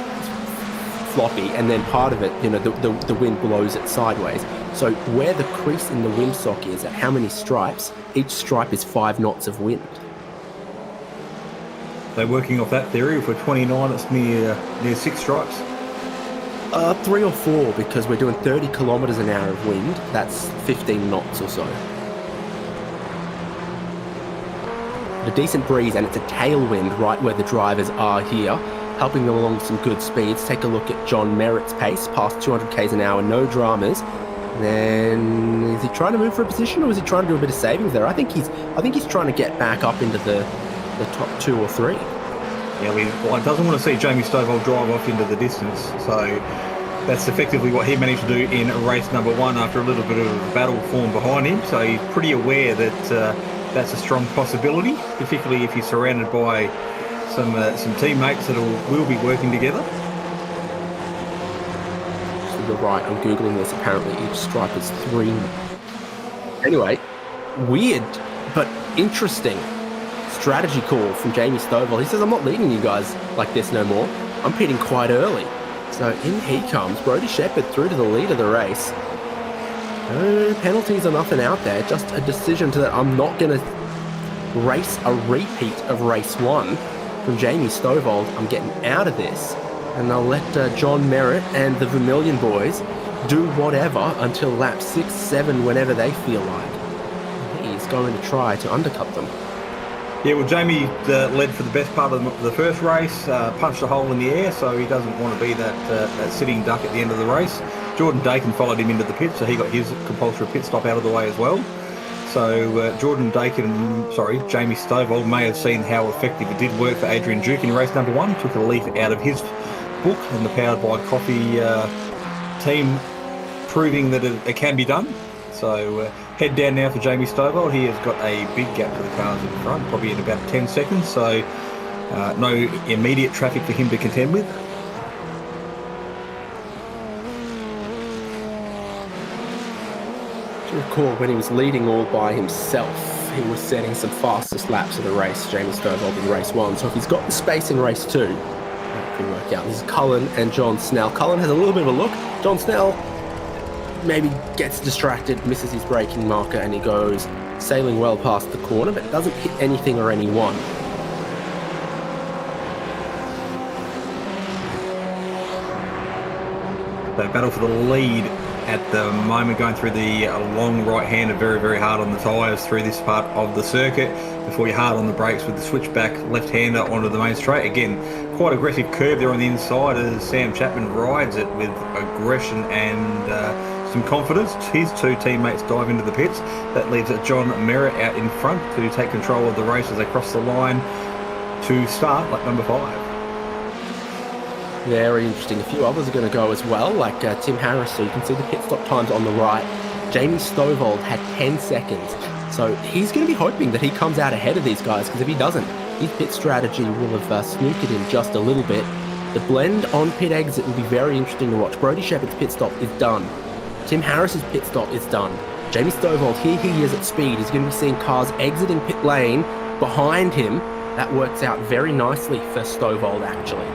floppy, and then part of it, the wind blows it sideways. So where the crease in the windsock is, at how many stripes, each stripe is 5 knots of wind. So working off that theory, if we're 29, it's near 6 stripes. 3 or 4, because we're doing 30 kilometers an hour of wind. That's 15 knots or so. A decent breeze, and it's a tailwind right where the drivers are here, helping them along some good speeds. Take a look at John Merritt's pace, past 200 k's an hour, no dramas. And then is he trying to move for a position, or is he trying to do a bit of savings there? I think he's trying to get back up into the top 2 or 3. Yeah, he doesn't want to see Jamie Stovall drive off into the distance, so that's effectively what he managed to do in race number 1 after a little bit of battle form behind him. So he's pretty aware that that's a strong possibility, particularly if he's surrounded by some teammates that will be working together. So you're right, I'm Googling this. Apparently each stripe is 3. Anyway, weird but interesting strategy call from Jamie Stovall. He says, I'm not leading you guys like this no more. I'm pitting quite early. So in he comes, Brody Shepherd through to the lead of the race. No penalties or nothing out there. Just a decision that I'm not going to race a repeat of race 1 from Jamie Stovall. I'm getting out of this, and I'll let John Merritt and the Vermilion boys do whatever until lap 6, 7, whenever they feel like. He's going to try to undercut them. Yeah, well, Jamie led for the best part of the first race, punched a hole in the air, so he doesn't want to be that sitting duck at the end of the race. Jordan Dakin followed him into the pit, so he got his compulsory pit stop out of the way as well. So Jamie Stovall may have seen how effective it did work for Adrian Duke in race number 1, took a leaf out of his book, and the Powered by Coffee team proving that it can be done. So head down now for Jamie Stovall. He has got a big gap to the cars in front, probably in about 10 seconds, so no immediate traffic for him to contend with. To recall, when he was leading all by himself, he was setting some fastest laps of the race, Jamie Stovall in race 1. So if he's got the space in race 2, that can work out. This is Cullen and John Snell. Cullen has a little bit of a look. John Snell maybe gets distracted, misses his braking marker, and he goes sailing well past the corner, but doesn't hit anything or anyone. They battle for the lead at the moment, going through the long right hander, very, very hard on the tyres through this part of the circuit before you're hard on the brakes with the switchback left-hander onto the main straight. Again, quite aggressive curve there on the inside as Sam Chapman rides it with aggression and some confidence. His two teammates dive into the pits. That leaves John Merritt out in front to take control of the race as they cross the line to start lap number 5. Very interesting. A few others are going to go as well, like Tim Harris. So you can see the pit stop times on the right. Jamie Stovall had 10 seconds. So he's going to be hoping that he comes out ahead of these guys, because if he doesn't, his pit strategy will have snookered him just a little bit. The blend on pit exit will be very interesting to watch. Brodie Shepherd's pit stop is done. Tim Harris's pit stop is done. Jamie Stovall, here he is at speed. He's going to be seeing cars exiting pit lane behind him. That works out very nicely for Stovall, actually.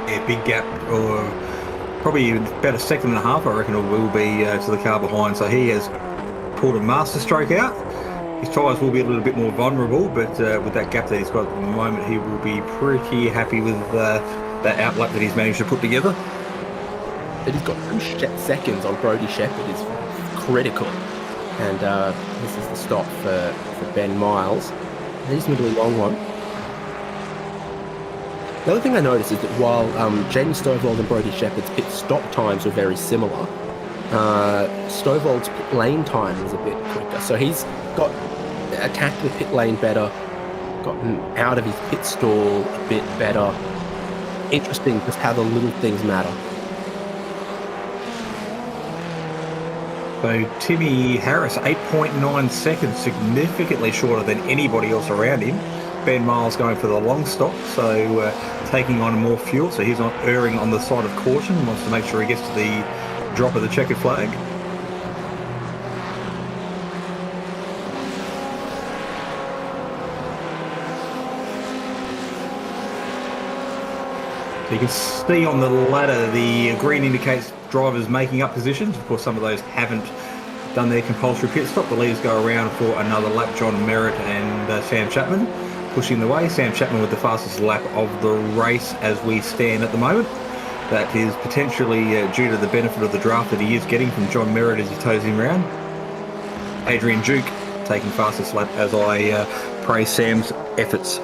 Yeah, big gap, or probably about a second and a half, I reckon it will be to the car behind. So he has pulled a master stroke out. His tyres will be a little bit more vulnerable, but with that gap that he's got at the moment, he will be pretty happy with that outlap that he's managed to put together. That he's got 2 seconds on Brodie Shepherd is critical. And this is the stop for Ben Miles. A reasonably long one. The other thing I noticed is that while Jamie Stovall and Brodie Shepherd's pit stop times were very similar, Stovall's pit lane time was a bit quicker. So he's got attacked the pit lane better, gotten out of his pit stall a bit better. Interesting just how the little things matter. So Timmy Harris, 8.9 seconds, significantly shorter than anybody else around him. Ben Miles going for the long stop, so taking on more fuel, so he's not erring on the side of caution, wants to make sure he gets to the drop of the checkered flag. So you can see on the ladder the green indicates drivers making up positions. Of course, some of those haven't done their compulsory pit stop. The leaders go around for another lap. John Merritt and Sam Chapman pushing the way. Sam Chapman with the fastest lap of the race as we stand at the moment. That is potentially due to the benefit of the draft that he is getting from John Merritt as he tows him around. Adrian Duke taking fastest lap as I praise Sam's efforts.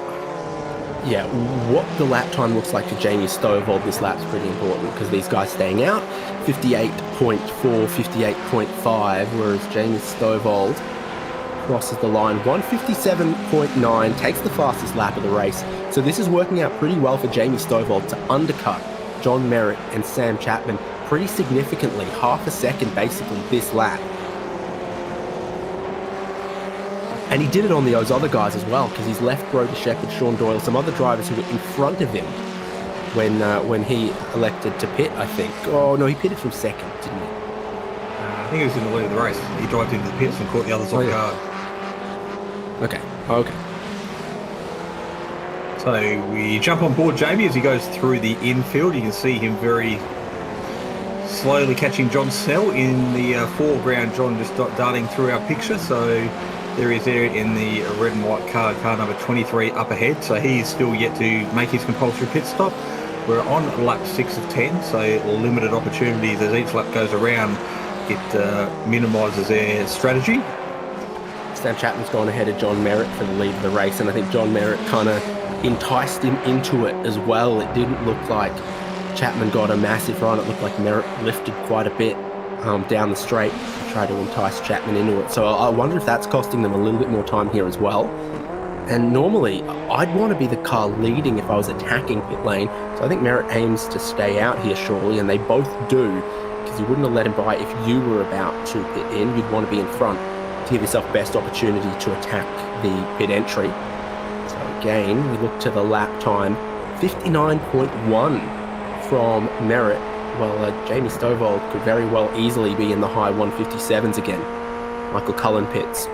Yeah, what the lap time looks like to Jamie Stovall this lap's pretty important, because these guys staying out, 58.4, 58.5, whereas Jamie Stovall crosses the line, 157.9, takes the fastest lap of the race. So this is working out pretty well for Jamie Stovall to undercut John Merritt and Sam Chapman pretty significantly, half a second basically this lap. And he did it on those other guys as well, because he's left Brodie Shepherd, Sean Doyle, some other drivers who were in front of him when he elected to pit, I think. Oh, no, he pitted from second, didn't he? I think he was in the lead of the race. He drove into the pits and caught the others off guard. Okay. So we jump on board Jamie as he goes through the infield. You can see him very slowly catching John Snell in the foreground. John just darting through our picture. So there he is there in the red and white car number 23 up ahead. So he's still yet to make his compulsory pit stop. We're on lap 6 of 10, so limited opportunities as each lap goes around. It minimises their strategy. Sam Chapman's gone ahead of John Merritt for the lead of the race, and I think John Merritt kind of enticed him into it as well. It didn't look like Chapman got a massive run. It looked like Merritt lifted quite a bit down the straight to try to entice Chapman into it. So I wonder if that's costing them a little bit more time here as well. And normally, I'd want to be the car leading if I was attacking pit lane. So I think Merritt aims to stay out here surely, and they both do, because you wouldn't have let him by if you were about to pit in. You'd want to be in front to give yourself best opportunity to attack the pit entry. So again, we look to the lap time, 59.1 from Merritt. Well, Jamie Stovall could very well easily be in the high 157s again. Michael Cullen pits.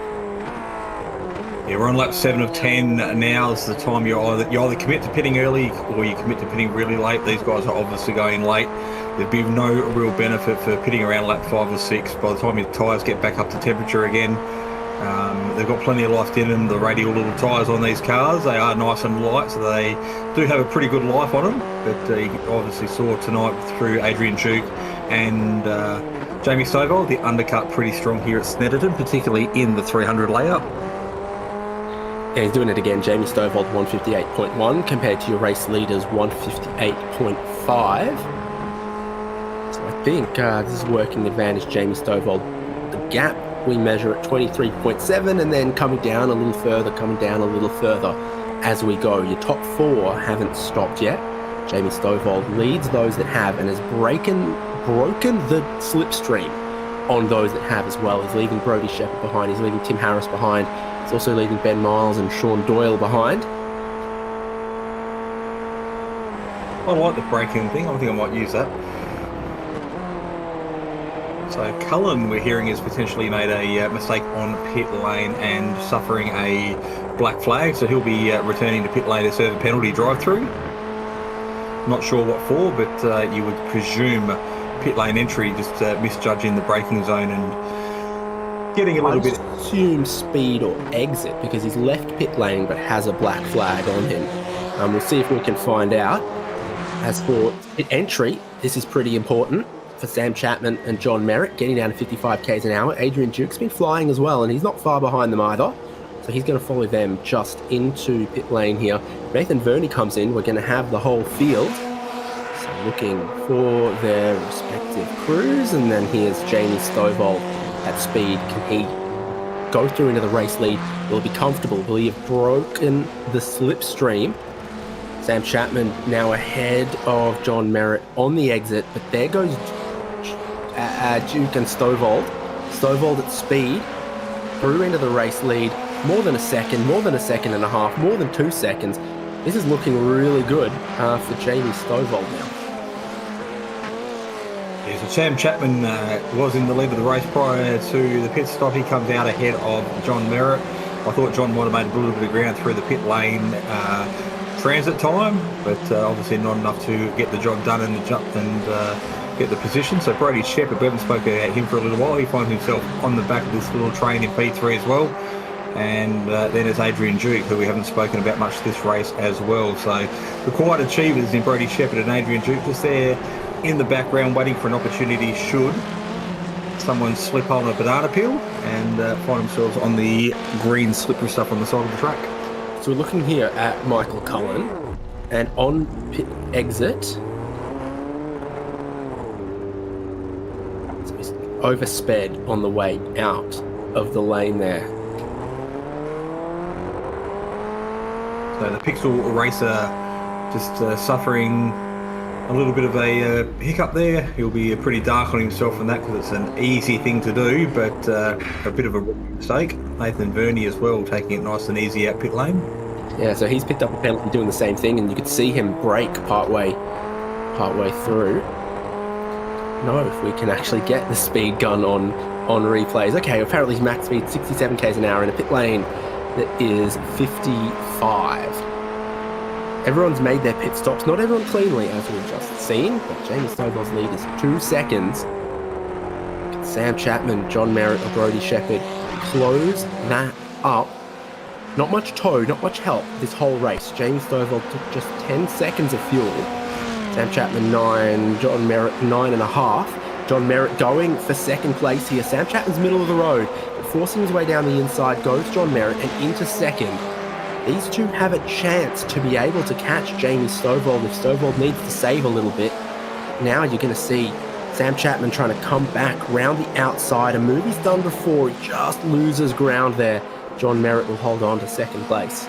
Yeah, we're on lap 7 of 10. Now is the time you either commit to pitting early or you commit to pitting really late. These guys are obviously going late. There'd be no real benefit for pitting around lap 5 or 6. By the time your tyres get back up to temperature again, they've got plenty of life in them. The radial little tyres on these cars, they are nice and light, so they do have a pretty good life on them. But you obviously saw tonight through Adrian Duke and Jamie Stovall, the undercut pretty strong here at Snetterton, particularly in the 300 layout. Yeah, he's doing it again. Jamie Stovall 158.1 compared to your race leader's 158.5. So I think this is working advantage Jamie Stovall. The gap we measure at 23.7 and then coming down a little further as we go. Your top 4 haven't stopped yet. Jamie Stovall leads those that have and has broken the slipstream on those that have as well. He's leaving Brodie Shepherd behind. He's leaving Tim Harris behind. He's also leaving Ben Miles and Sean Doyle behind. I like the braking thing. I think I might use that. So Cullen, we're hearing, has potentially made a mistake on pit lane and suffering a black flag. So he'll be returning to pit lane to serve a penalty drive-through. Not sure what for, but you would presume pit lane entry, just misjudging the braking zone and getting a little bit. Assume speed or exit because he's left pit lane but has a black flag on him. We'll see if we can find out. As for pit entry, this is pretty important for Sam Chapman and John Merritt, getting down to 55 k's an hour. Adrian Duke's been flying as well, and he's not far behind them either. So he's going to follow them just into pit lane here. Nathan Verney comes in. We're going to have the whole field. So looking for their respective crews, and then here's Jamie Stovall at speed. Can he go through into the race lead? Will he be comfortable? Will he have broken the slipstream? Sam Chapman now ahead of John Merritt on the exit, but there goes Duke and Stovall. Stovall at speed through into the race lead. More than a second and a half, more than 2 seconds. This is looking really good for Jamie Stovall now. Yeah, so Sam Chapman was in the lead of the race prior to the pit stop. He comes out ahead of John Merritt. I thought John might have made a little bit of ground through the pit lane transit time, but obviously not enough to get the job done and get the position. So Brodie Shepherd, we haven't spoken about him for a little while. He finds himself on the back of this little train in P3 as well. And then there's Adrian Duke, who we haven't spoken about much this race as well. So the quiet achievers in Brodie Shepherd and Adrian Duke just there in the background waiting for an opportunity should someone slip on a banana peel and find themselves on the green slippery stuff on the side of the track. So we're looking here at Michael Cullen, and on pit exit, so he's oversped on the way out of the lane there. So the Pixel Racer just suffering a little bit of a hiccup there. He'll be pretty dark on himself on that because it's an easy thing to do, but a bit of a mistake. Nathan Verney as well, taking it nice and easy out pit lane. Yeah, so he's picked up a penalty doing the same thing, and you could see him brake partway through. No, if we can actually get the speed gun on replays. Okay, apparently his max speed 67 k's an hour in a pit lane that is 55. Everyone's made their pit stops, not everyone cleanly, as we've just seen, but Jamie Stovall's lead is 2 seconds. Sam Chapman, John Merritt, or Brodie Shepherd close that up. Not much tow, not much help this whole race. Jamie Stovall took just 10 seconds of fuel. Sam Chapman 9, John Merritt 9.5. John Merritt going for second place here. Sam Chapman's middle of the road, but forcing his way down the inside goes John Merritt and into second. These two have a chance to be able to catch Jamie Stovall if Stovall needs to save a little bit. Now you're going to see Sam Chapman trying to come back round the outside, a move he's done before. He just loses ground there. John Merritt will hold on to second place.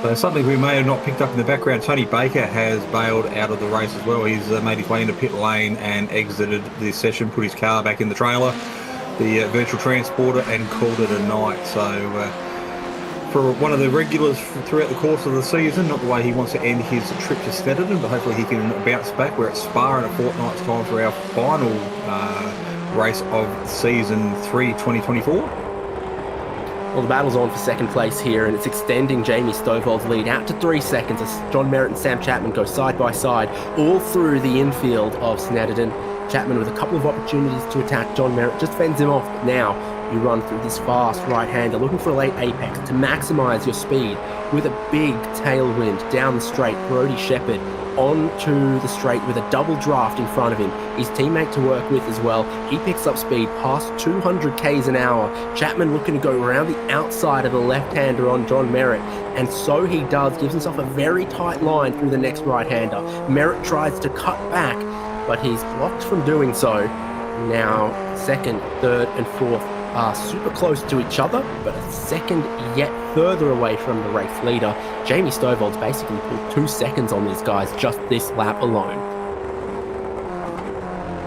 So something we may have not picked up in the background, Tony Baker has bailed out of the race as well. He's made his way into pit lane and exited the session, put his car back in the trailer, the virtual transporter, and called it a night. So for one of the regulars throughout the course of the season, not the way he wants to end his trip to Snetterton, but hopefully he can bounce back. We're at Spa in a fortnight's time for our final race of season 3 2024. Well, the battle's on for second place here, and it's extending Jamie Stovall's lead out to 3 seconds as John Merritt and Sam Chapman go side by side all through the infield of Snetterton. Chapman with a couple of opportunities to attack John Merritt, just fends him off, but now you run through this fast right-hander looking for a late apex to maximise your speed with a big tailwind down the straight. Brodie Shepherd onto the straight with a double draft in front of him. His teammate to work with as well. He picks up speed past 200 k's an hour. Chapman looking to go around the outside of the left-hander on John Merritt, and so he does. Gives himself a very tight line through the next right-hander. Merritt tries to cut back, but he's blocked from doing so. Now second, third and fourth are super close to each other, but a second yet further away from the race leader. Jamie Stovall's basically pulled 2 seconds on these guys just this lap alone.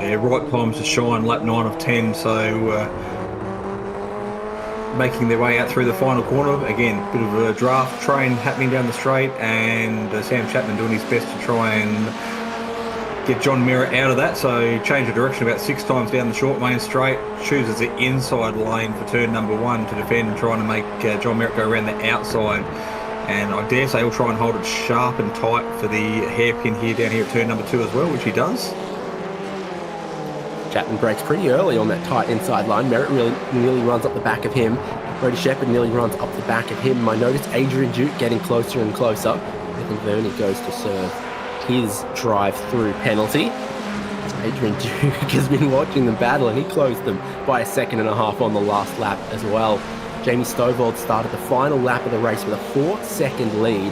Yeah, right times to shine, lap 9 of 10, so making their way out through the final corner. Again, bit of a draft train happening down the straight, and Sam Chapman doing his best to try and get John Merritt out of that. So change of direction about 6 times down the short main straight, chooses the inside lane for turn number 1 to defend and trying to make John Merritt go around the outside. And I dare say he'll try and hold it sharp and tight for the hairpin here down here at turn number 2 as well, which he does. Chapman breaks pretty early on that tight inside line. Merritt really nearly runs up the back of him. Brodie Shepherd nearly runs up the back of him. I noticed Adrian Duke getting closer and closer. Nathan Verney goes to serve his drive-through penalty. Adrian Duke has been watching them battle, and he closed them by 1.5 seconds on the last lap as well. Jamie Stovall started the final lap of the race with a 4-second lead.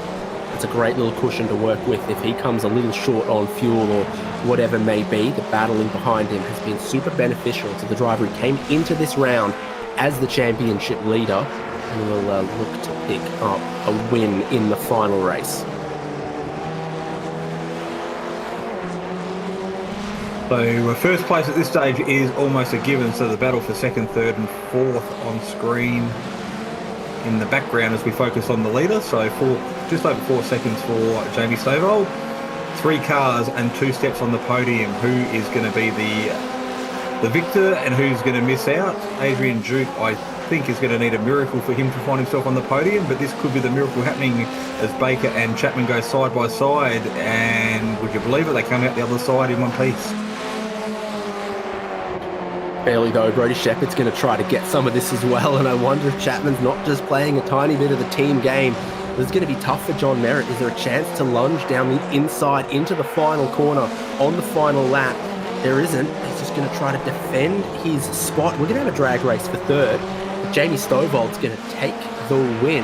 It's a great little cushion to work with if he comes a little short on fuel or whatever may be. The battle in behind him has been super beneficial to the driver who came into this round as the championship leader, and will look to pick up a win in the final race. So first place at this stage is almost a given, so the battle for second, third and fourth on screen in the background as we focus on the leader. So just over 4 seconds for Jamie Stovall. 3 cars and 2 steps on the podium. Who is going to be the victor and who's going to miss out? Adrian Duke, I think, is going to need a miracle for him to find himself on the podium, but this could be the miracle happening as Baker and Chapman go side by side, and would you believe it, they come out the other side in one piece. Barely though, Brodie Shepherd's going to try to get some of this as well, and I wonder if Chapman's not just playing a tiny bit of the team game. This is going to be tough for John Merritt. Is there a chance to lunge down the inside into the final corner on the final lap? There isn't. He's just going to try to defend his spot. We're going to have a drag race for third. But Jamie Stovall's going to take the win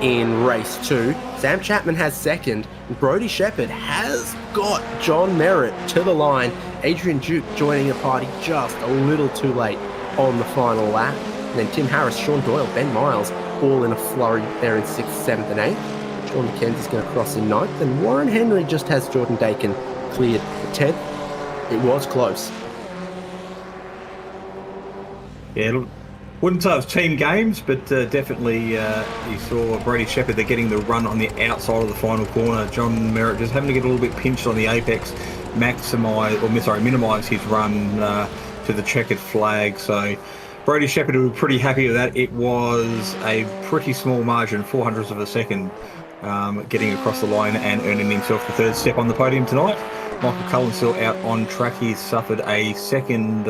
in race 2. Sam Chapman has second. And Brodie Shepherd has got John Merritt to the line. Adrian Duke joining the party just a little too late on the final lap. And then Tim Harris, Sean Doyle, Ben Miles, all in a flurry there in 6th, 7th and 8th. Sean McKenzie's going to cross in 9th. And Warren Henry just has Jordan Dakin cleared for 10th. It was close. Yeah, look, wouldn't say it was team games, but definitely you saw Brodie Shepherd, they're getting the run on the outside of the final corner. John Merritt just having to get a little bit pinched on the apex, minimise his run to the checkered flag. So Brodie Shepherd was pretty happy with that. It was a pretty small margin, 0.04 of a second getting across the line and earning himself the third step on the podium tonight. Michael Cullen still out on track. He suffered a second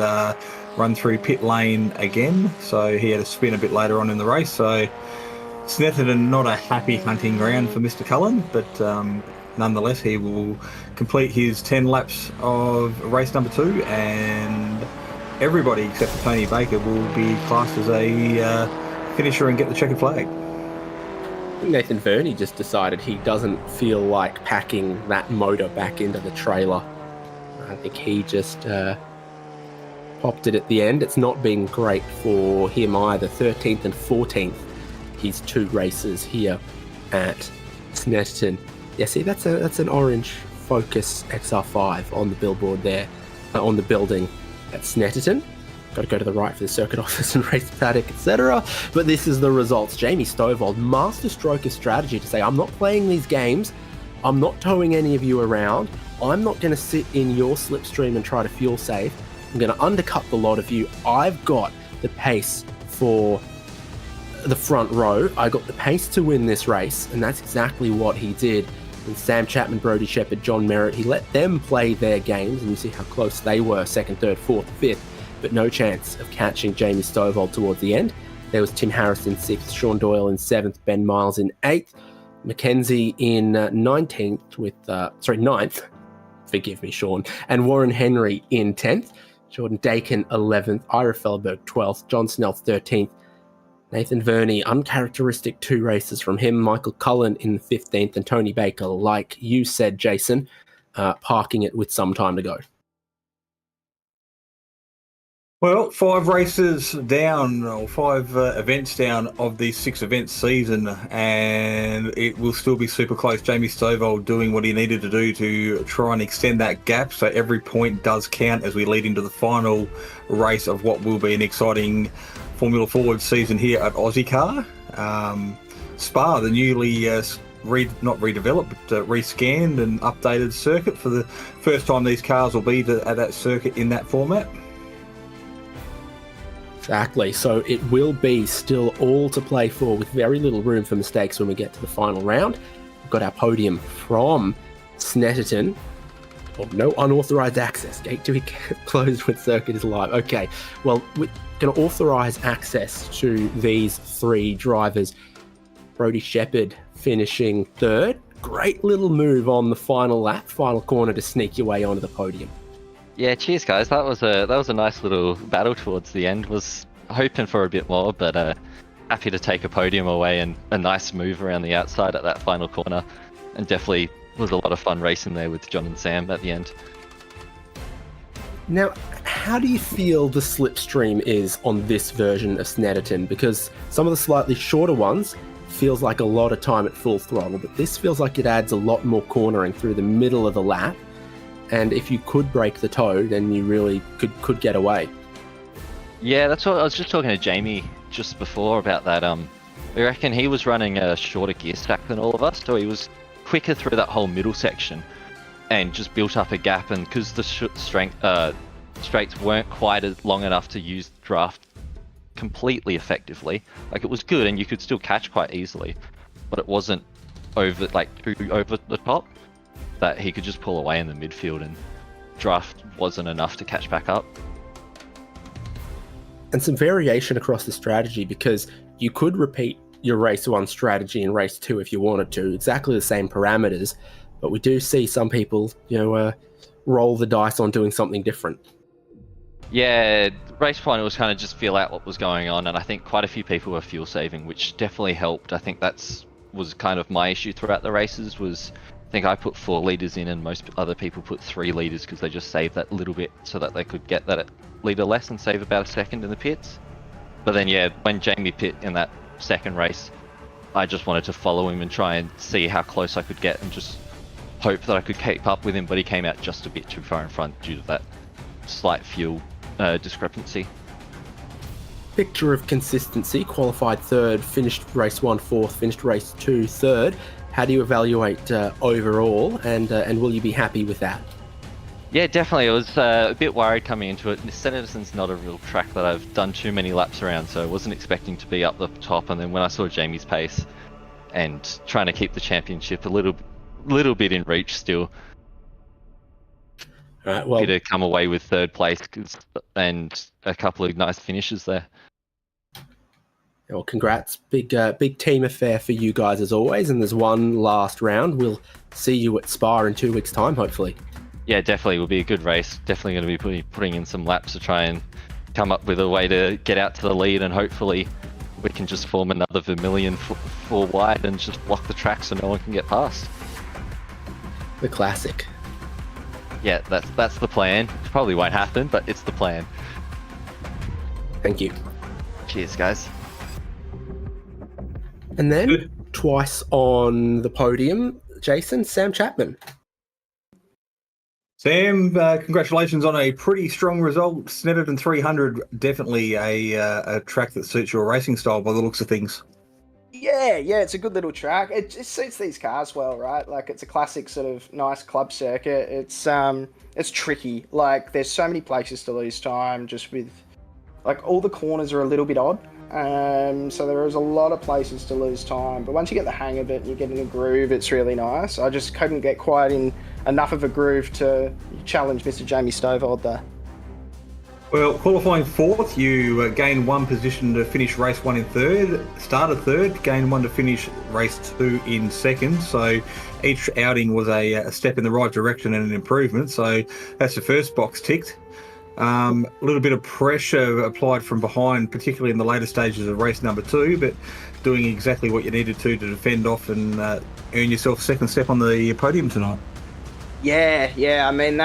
run through pit lane again, so he had to spin a bit later on in the race. So Snetterton, not a happy hunting ground for Mr. Cullen, but nonetheless he will complete his 10 laps of race number 2, and everybody except for Tony Baker will be classed as a finisher and get the checkered flag. Nathan Verney just decided he doesn't feel like packing that motor back into the trailer. I think he just popped it at the end. It's not been great for him either. 13th and 14th, his 2 races here at Snetterton. Yeah, see, that's an orange Focus XR5 on the billboard there, on the building at Snetterton. Got to go to the right for the circuit office and race paddock, etc. But this is the results. Jamie Stovall, masterstroke of strategy to say, I'm not playing these games. I'm not towing any of you around. I'm not going to sit in your slipstream and try to fuel save. I'm going to undercut the lot of you. I've got the pace for the front row. I got the pace to win this race, and that's exactly what he did. And Sam Chapman, Brodie Shepherd, John Merritt, he let them play their games, and you see how close they were, 2nd, 3rd, 4th, 5th. But no chance of catching Jamie Stovall towards the end. There was Tim Harris in 6th, Sean Doyle in 7th, Ben Miles in 8th, Mackenzie in 19th with, 9th, forgive me, Sean, and Warren Henry in 10th, Jordan Dakin 11th, Ira Felberg 12th, John Snell 13th, Nathan Verney, uncharacteristic 2 races from him, Michael Cullen in 15th, and Tony Baker, like you said, Jason, parking it with some time to go. Well, 5 races down, or 5 events down of the 6 event season, and it will still be super close. Jamie Stovall doing what he needed to do to try and extend that gap, so every point does count as we lead into the final race of what will be an exciting Formula Ford season here at Ozicar. Spa, the newly not redeveloped, but rescanned and updated circuit. For the first time these cars will be at that circuit in that format. Exactly. So it will be still all to play for with very little room for mistakes when we get to the final round. We've got our podium from Snetterton. Oh, no unauthorized access. Gate to be closed when circuit is live. Okay. Well, we're going to authorize access to these 3 drivers. Brodie Shepherd finishing 3rd. Great little move on the final lap, final corner to sneak your way onto the podium. Yeah, cheers guys. That was a nice little battle towards the end. Was hoping for a bit more, but happy to take a podium away and a nice move around the outside at that final corner. And definitely was a lot of fun racing there with John and Sam at the end. Now, how do you feel the slipstream is on this version of Snetterton? Because some of the slightly shorter ones feels like a lot of time at full throttle, but this feels like it adds a lot more cornering through the middle of the lap. And if you could break the toe, then you really could get away. Yeah, that's what I was just talking to Jamie just before about that. I reckon he was running a shorter gear stack than all of us, so he was quicker through that whole middle section and just built up a gap. And because the straights weren't quite as long enough to use the draft completely effectively, like it was good and you could still catch quite easily, but it wasn't too over the top, that he could just pull away in the midfield, and draft wasn't enough to catch back up. And some variation across the strategy, because you could repeat your race 1 strategy in race 2 if you wanted to, exactly the same parameters, but we do see some people, roll the dice on doing something different. Yeah, race 1 was kind of just feel out what was going on, and I think quite a few people were fuel saving, which definitely helped. I think was kind of my issue throughout the races. I think I put 4 litres in and most other people put 3 litres because they just saved that little bit so that they could get that litre less and save about a second in the pits. But then yeah, when Jamie pit in that second race, I just wanted to follow him and try and see how close I could get and just hope that I could keep up with him, but he came out just a bit too far in front due to that slight fuel discrepancy. Picture of consistency, qualified 3rd, finished race 1 4th, finished race 2 3rd. How do you evaluate overall, and will you be happy with that? Yeah, definitely. I was a bit worried coming into it. Snetterton's not a real track that I've done too many laps around, so I wasn't expecting to be up the top. And then when I saw Jamie's pace, and trying to keep the championship a little bit in reach still. All right, well, Happy to come away with third place and a couple of nice finishes there. well, congrats. Big team affair for you guys as always. And there's one last round. We'll see you at Spa in 2 weeks' time, hopefully. Yeah, definitely will be a good race. Definitely going to be putting in some laps to try and come up with a way to get out to the lead, and hopefully we can just form another Vermilion four wide and just block the track so no one can get past. The classic. Yeah, that's the plan. It probably won't happen, but it's the plan. Thank you. Cheers, guys. And then twice on the podium, Jason, Sam Chapman. Sam, congratulations on a pretty strong result. Snetterton 300, definitely a track that suits your racing style by the looks of things. Yeah, it's a good little track. It suits these cars well, right? Like, it's a classic sort of nice club circuit. It's tricky. Like, there's so many places to lose time. Just with, like, all the corners are a little bit odd. So there is a lot of places to lose time. But once you get the hang of it and you get in a groove, it's really nice. I just couldn't get quite in enough of a groove to challenge Mr. Jamie Stovold there. Well, qualifying fourth, you gained one position to finish race one in third, started third, gained one to finish race two in second. So each outing was a step in the right direction and an improvement. So that's the first box ticked. A little bit of pressure applied from behind, particularly in the later stages of race number two, but doing exactly what you needed to defend off and earn yourself second step on the podium tonight. Yeah. I mean,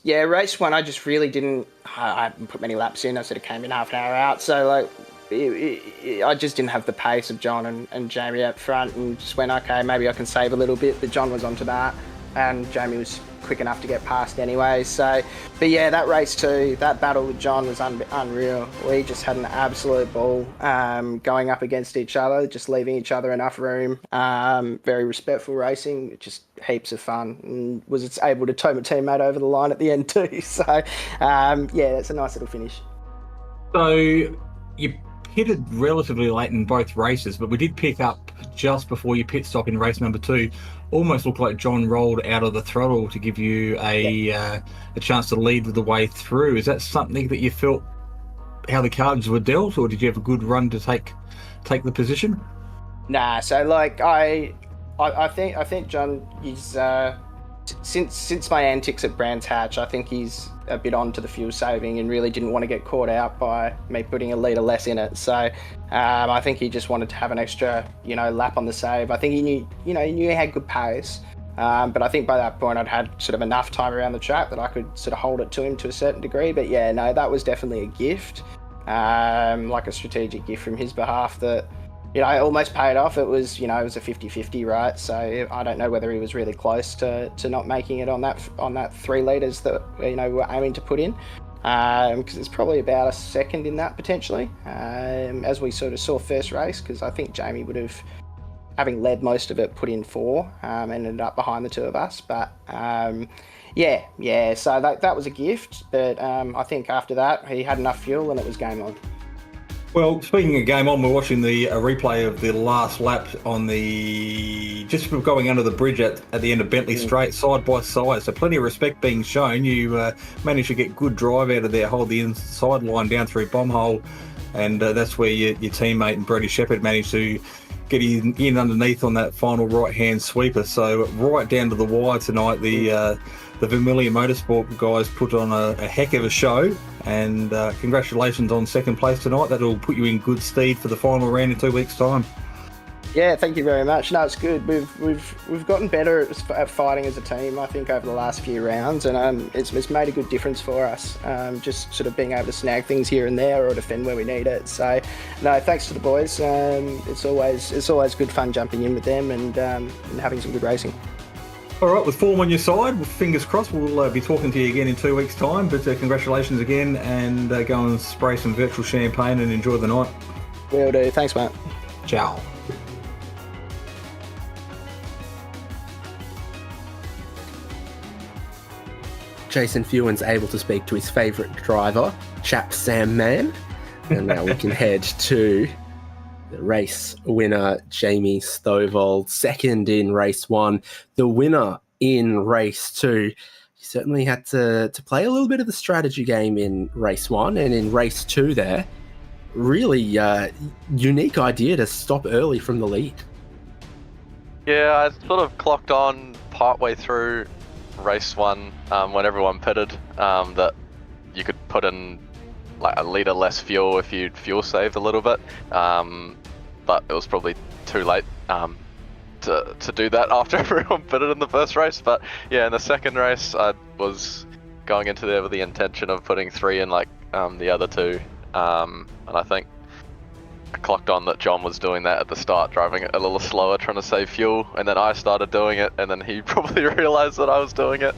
race one, I just really didn't. I hadn't put many laps in. I sort of came in half an hour out. So, like, I just didn't have the pace of John and Jamie up front, and just went, okay, maybe I can save a little bit. But John was onto that, and Jamie was quick enough to get past anyway. So, but yeah, that race two, that battle with John was unreal. We just had an absolute ball going up against each other, just leaving each other enough room. Very respectful racing, just heaps of fun, and was able to tow my teammate over the line at the end too. So, yeah, that's a nice little finish. So you pitted relatively late in both races, but we did pick up just before your pit stop in race number two. Almost looked like John rolled out of the throttle to give you a chance to lead the way through. Is that something that you felt how the cards were dealt, or did you have a good run to take the position? Nah, so like I think John is since my antics at Brands Hatch, I think he's a bit on to the fuel saving and really didn't want to get caught out by me putting a litre less in it. So I think he just wanted to have an extra, lap on the save. I think he knew he had good pace. But I think by that point I'd had sort of enough time around the track that I could sort of hold it to him to a certain degree. But yeah, no, that was definitely a gift, like a strategic gift from his behalf that, it almost paid off. It was, it was a 50-50, right? So I don't know whether he was really close to not making it on that 3 litres that, we were aiming to put in. Because it's probably about a second in that potentially, as we sort of saw first race, because I think Jamie would have, having led most of it, put in 4, and ended up behind the two of us. But yeah, so that was a gift. But I think after that he had enough fuel and it was game on. Well, speaking of game on, we're watching the replay of the last lap on just going under the bridge at the end of Bentley Straight, side by side. So plenty of respect being shown. You managed to get good drive out of there, hold the inside line down through bomb hole, and that's where your teammate and Brody Shepherd managed to get in underneath on that final right-hand sweeper. So right down to the wire tonight, the Vermilion Motorsport guys put on a heck of a show, and congratulations on second place tonight. That'll put you in good stead for the final round in 2 weeks' time. Yeah, thank you very much. No, it's good. We've gotten better at fighting as a team, I think, over the last few rounds, and it's made a good difference for us. Just sort of being able to snag things here and there or defend where we need it. So, no, thanks to the boys. It's always good fun jumping in with them and having some good racing. All right, with form on your side, fingers crossed, we'll be talking to you again in 2 weeks' time. But congratulations again, and go and spray some virtual champagne and enjoy the night. Will do. Thanks, mate. Ciao. Jason Fewen's able to speak to his favourite driver, Chap Sam Man. And now we can head to The race winner, Jamie Stovall, second in race 1. The winner in race 2. You certainly had to play a little bit of the strategy game in race 1, and in race 2 there, really unique idea to stop early from the lead. Yeah, I sort of clocked on partway through race 1 when everyone pitted that you could put in like a litre less fuel if you fuel saved a little bit, but it was probably too late to do that after everyone pitted in the first race. But yeah, in the second race I was going into there with the intention of putting 3 in like the other 2, and I think I clocked on that John was doing that at the start, driving it a little slower, trying to save fuel, and then I started doing it, and then he probably realised that I was doing it.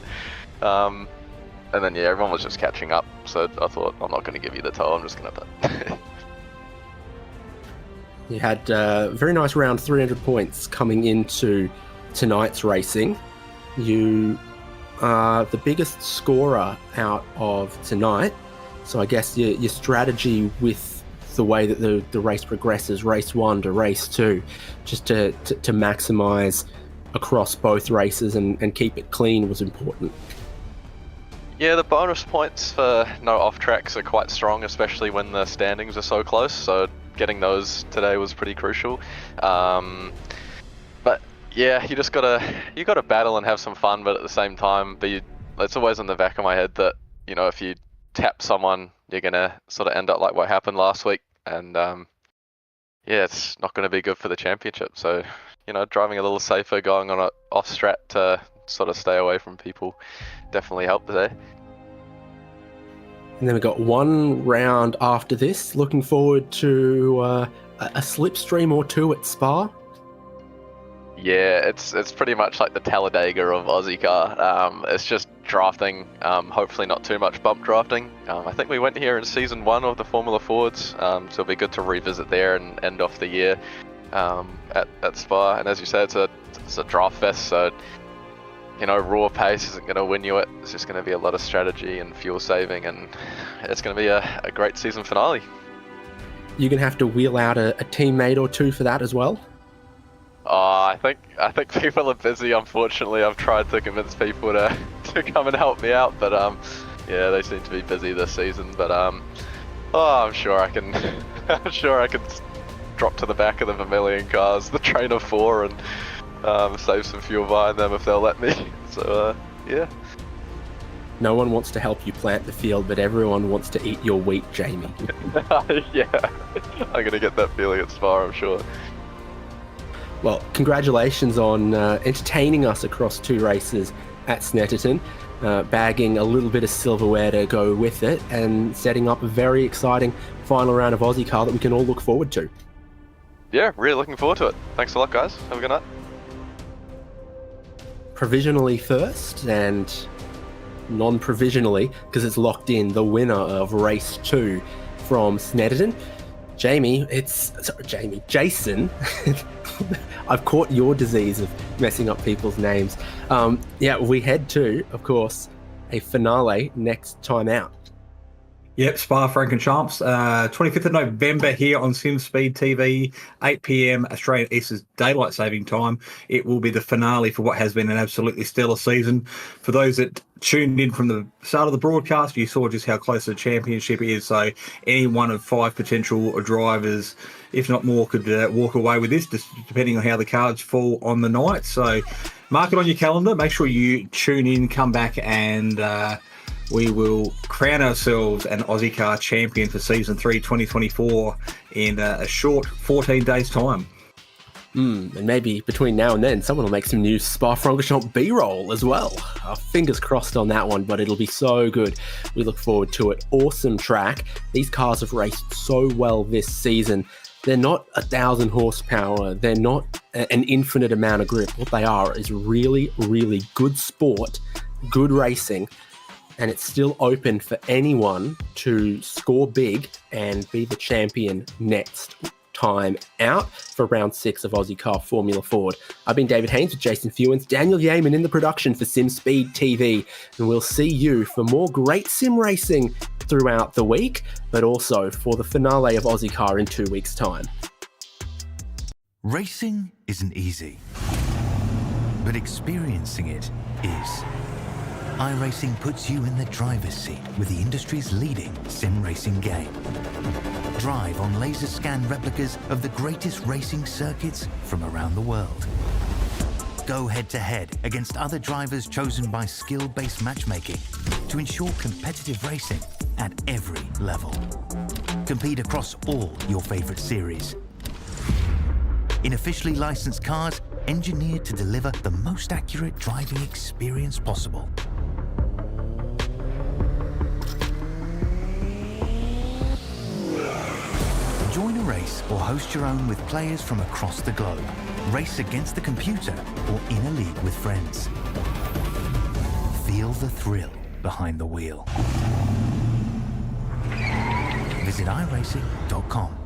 And then, yeah, everyone was just catching up, so I thought, I'm not going to give you the tow, I'm just going to put... You had a very nice round, 300 points coming into tonight's racing. You are the biggest scorer out of tonight, so I guess your strategy with the way that the race progresses, race 1 to race 2, just to maximise across both races and keep it clean was important. Yeah, the bonus points for no off tracks are quite strong, especially when the standings are so close, so getting those today was pretty crucial. But yeah, you gotta battle and have some fun, but at the same time, it's always in the back of my head that, you know, if you tap someone, you're gonna sort of end up like what happened last week, and yeah, it's not gonna be good for the championship. So, you know, driving a little safer, going on an off strat to sort of stay away from people definitely helped today. And then we've got one round after this. Looking forward to a slipstream or 2 at Spa. Yeah, it's pretty much like the Talladega of Ozicar. It's just drafting, hopefully not too much bump drafting. I think we went here in season 1 of the Formula Fords, so it'll be good to revisit there and end off the year at Spa. And as you said, it's a draft fest, so you know, raw pace isn't going to win you it. It's just going to be a lot of strategy and fuel saving, and it's going to be a great season finale. You're going to have to wheel out a teammate or 2 for that as well? I think people are busy, unfortunately. I've tried to convince people to come and help me out, but yeah, they seem to be busy this season. But I'm sure I can drop to the back of the Vermilion cars, the train of 4, and save some fuel behind them if they'll let me. So yeah. No one wants to help you plant the field, but everyone wants to eat your wheat, Jamie. Yeah, I'm gonna get that feeling at Spa, I'm sure. Well, congratulations on entertaining us across 2 races at Snetterton, bagging a little bit of silverware to go with it, and setting up a very exciting final round of Ozicar that we can all look forward to. Yeah, really looking forward to it. Thanks a lot, guys. Have a good night. Provisionally first, and non-provisionally, because it's locked in, the winner of race 2 from Snetterton. Jason. I've caught your disease of messing up people's names. Yeah, we head to, of course, a finale next time out. Yep, Spa Francorchamps, 25th of November here on Simspeed TV, 8 p.m. Australian Eastern Daylight Saving Time. It will be the finale for what has been an absolutely stellar season. For those that tuned in from the start of the broadcast, you saw just how close the championship is. So any one of 5 potential drivers, if not more, could walk away with this, just depending on how the cards fall on the night. So mark it on your calendar. Make sure you tune in, come back, and we will crown ourselves an Ozicar champion for Season 3 2024 in a short 14 days' time. And maybe between now and then, someone will make some new Spa-Francorchamps B-roll as well. Fingers crossed on that one, but it'll be so good. We look forward to it. Awesome track. These cars have raced so well this season. They're not 1,000 horsepower. They're not an infinite amount of grip. What they are is really, really good sport, good racing, and it's still open for anyone to score big and be the champion next time out for round 6 of Ozicar Formula Ford. I've been David Haynes with Jason Fewens, Daniel Yeaman in the production for Simspeed TV, and we'll see you for more great sim racing throughout the week, but also for the finale of Ozicar in 2 weeks' time. Racing isn't easy, but experiencing it is. iRacing puts you in the driver's seat with the industry's leading sim racing game. Drive on laser scan replicas of the greatest racing circuits from around the world. Go head-to-head against other drivers chosen by skill-based matchmaking to ensure competitive racing at every level. Compete across all your favorite series. In officially licensed cars, engineered to deliver the most accurate driving experience possible. Join a race or host your own with players from across the globe. Race against the computer or in a league with friends. Feel the thrill behind the wheel. Visit iRacing.com.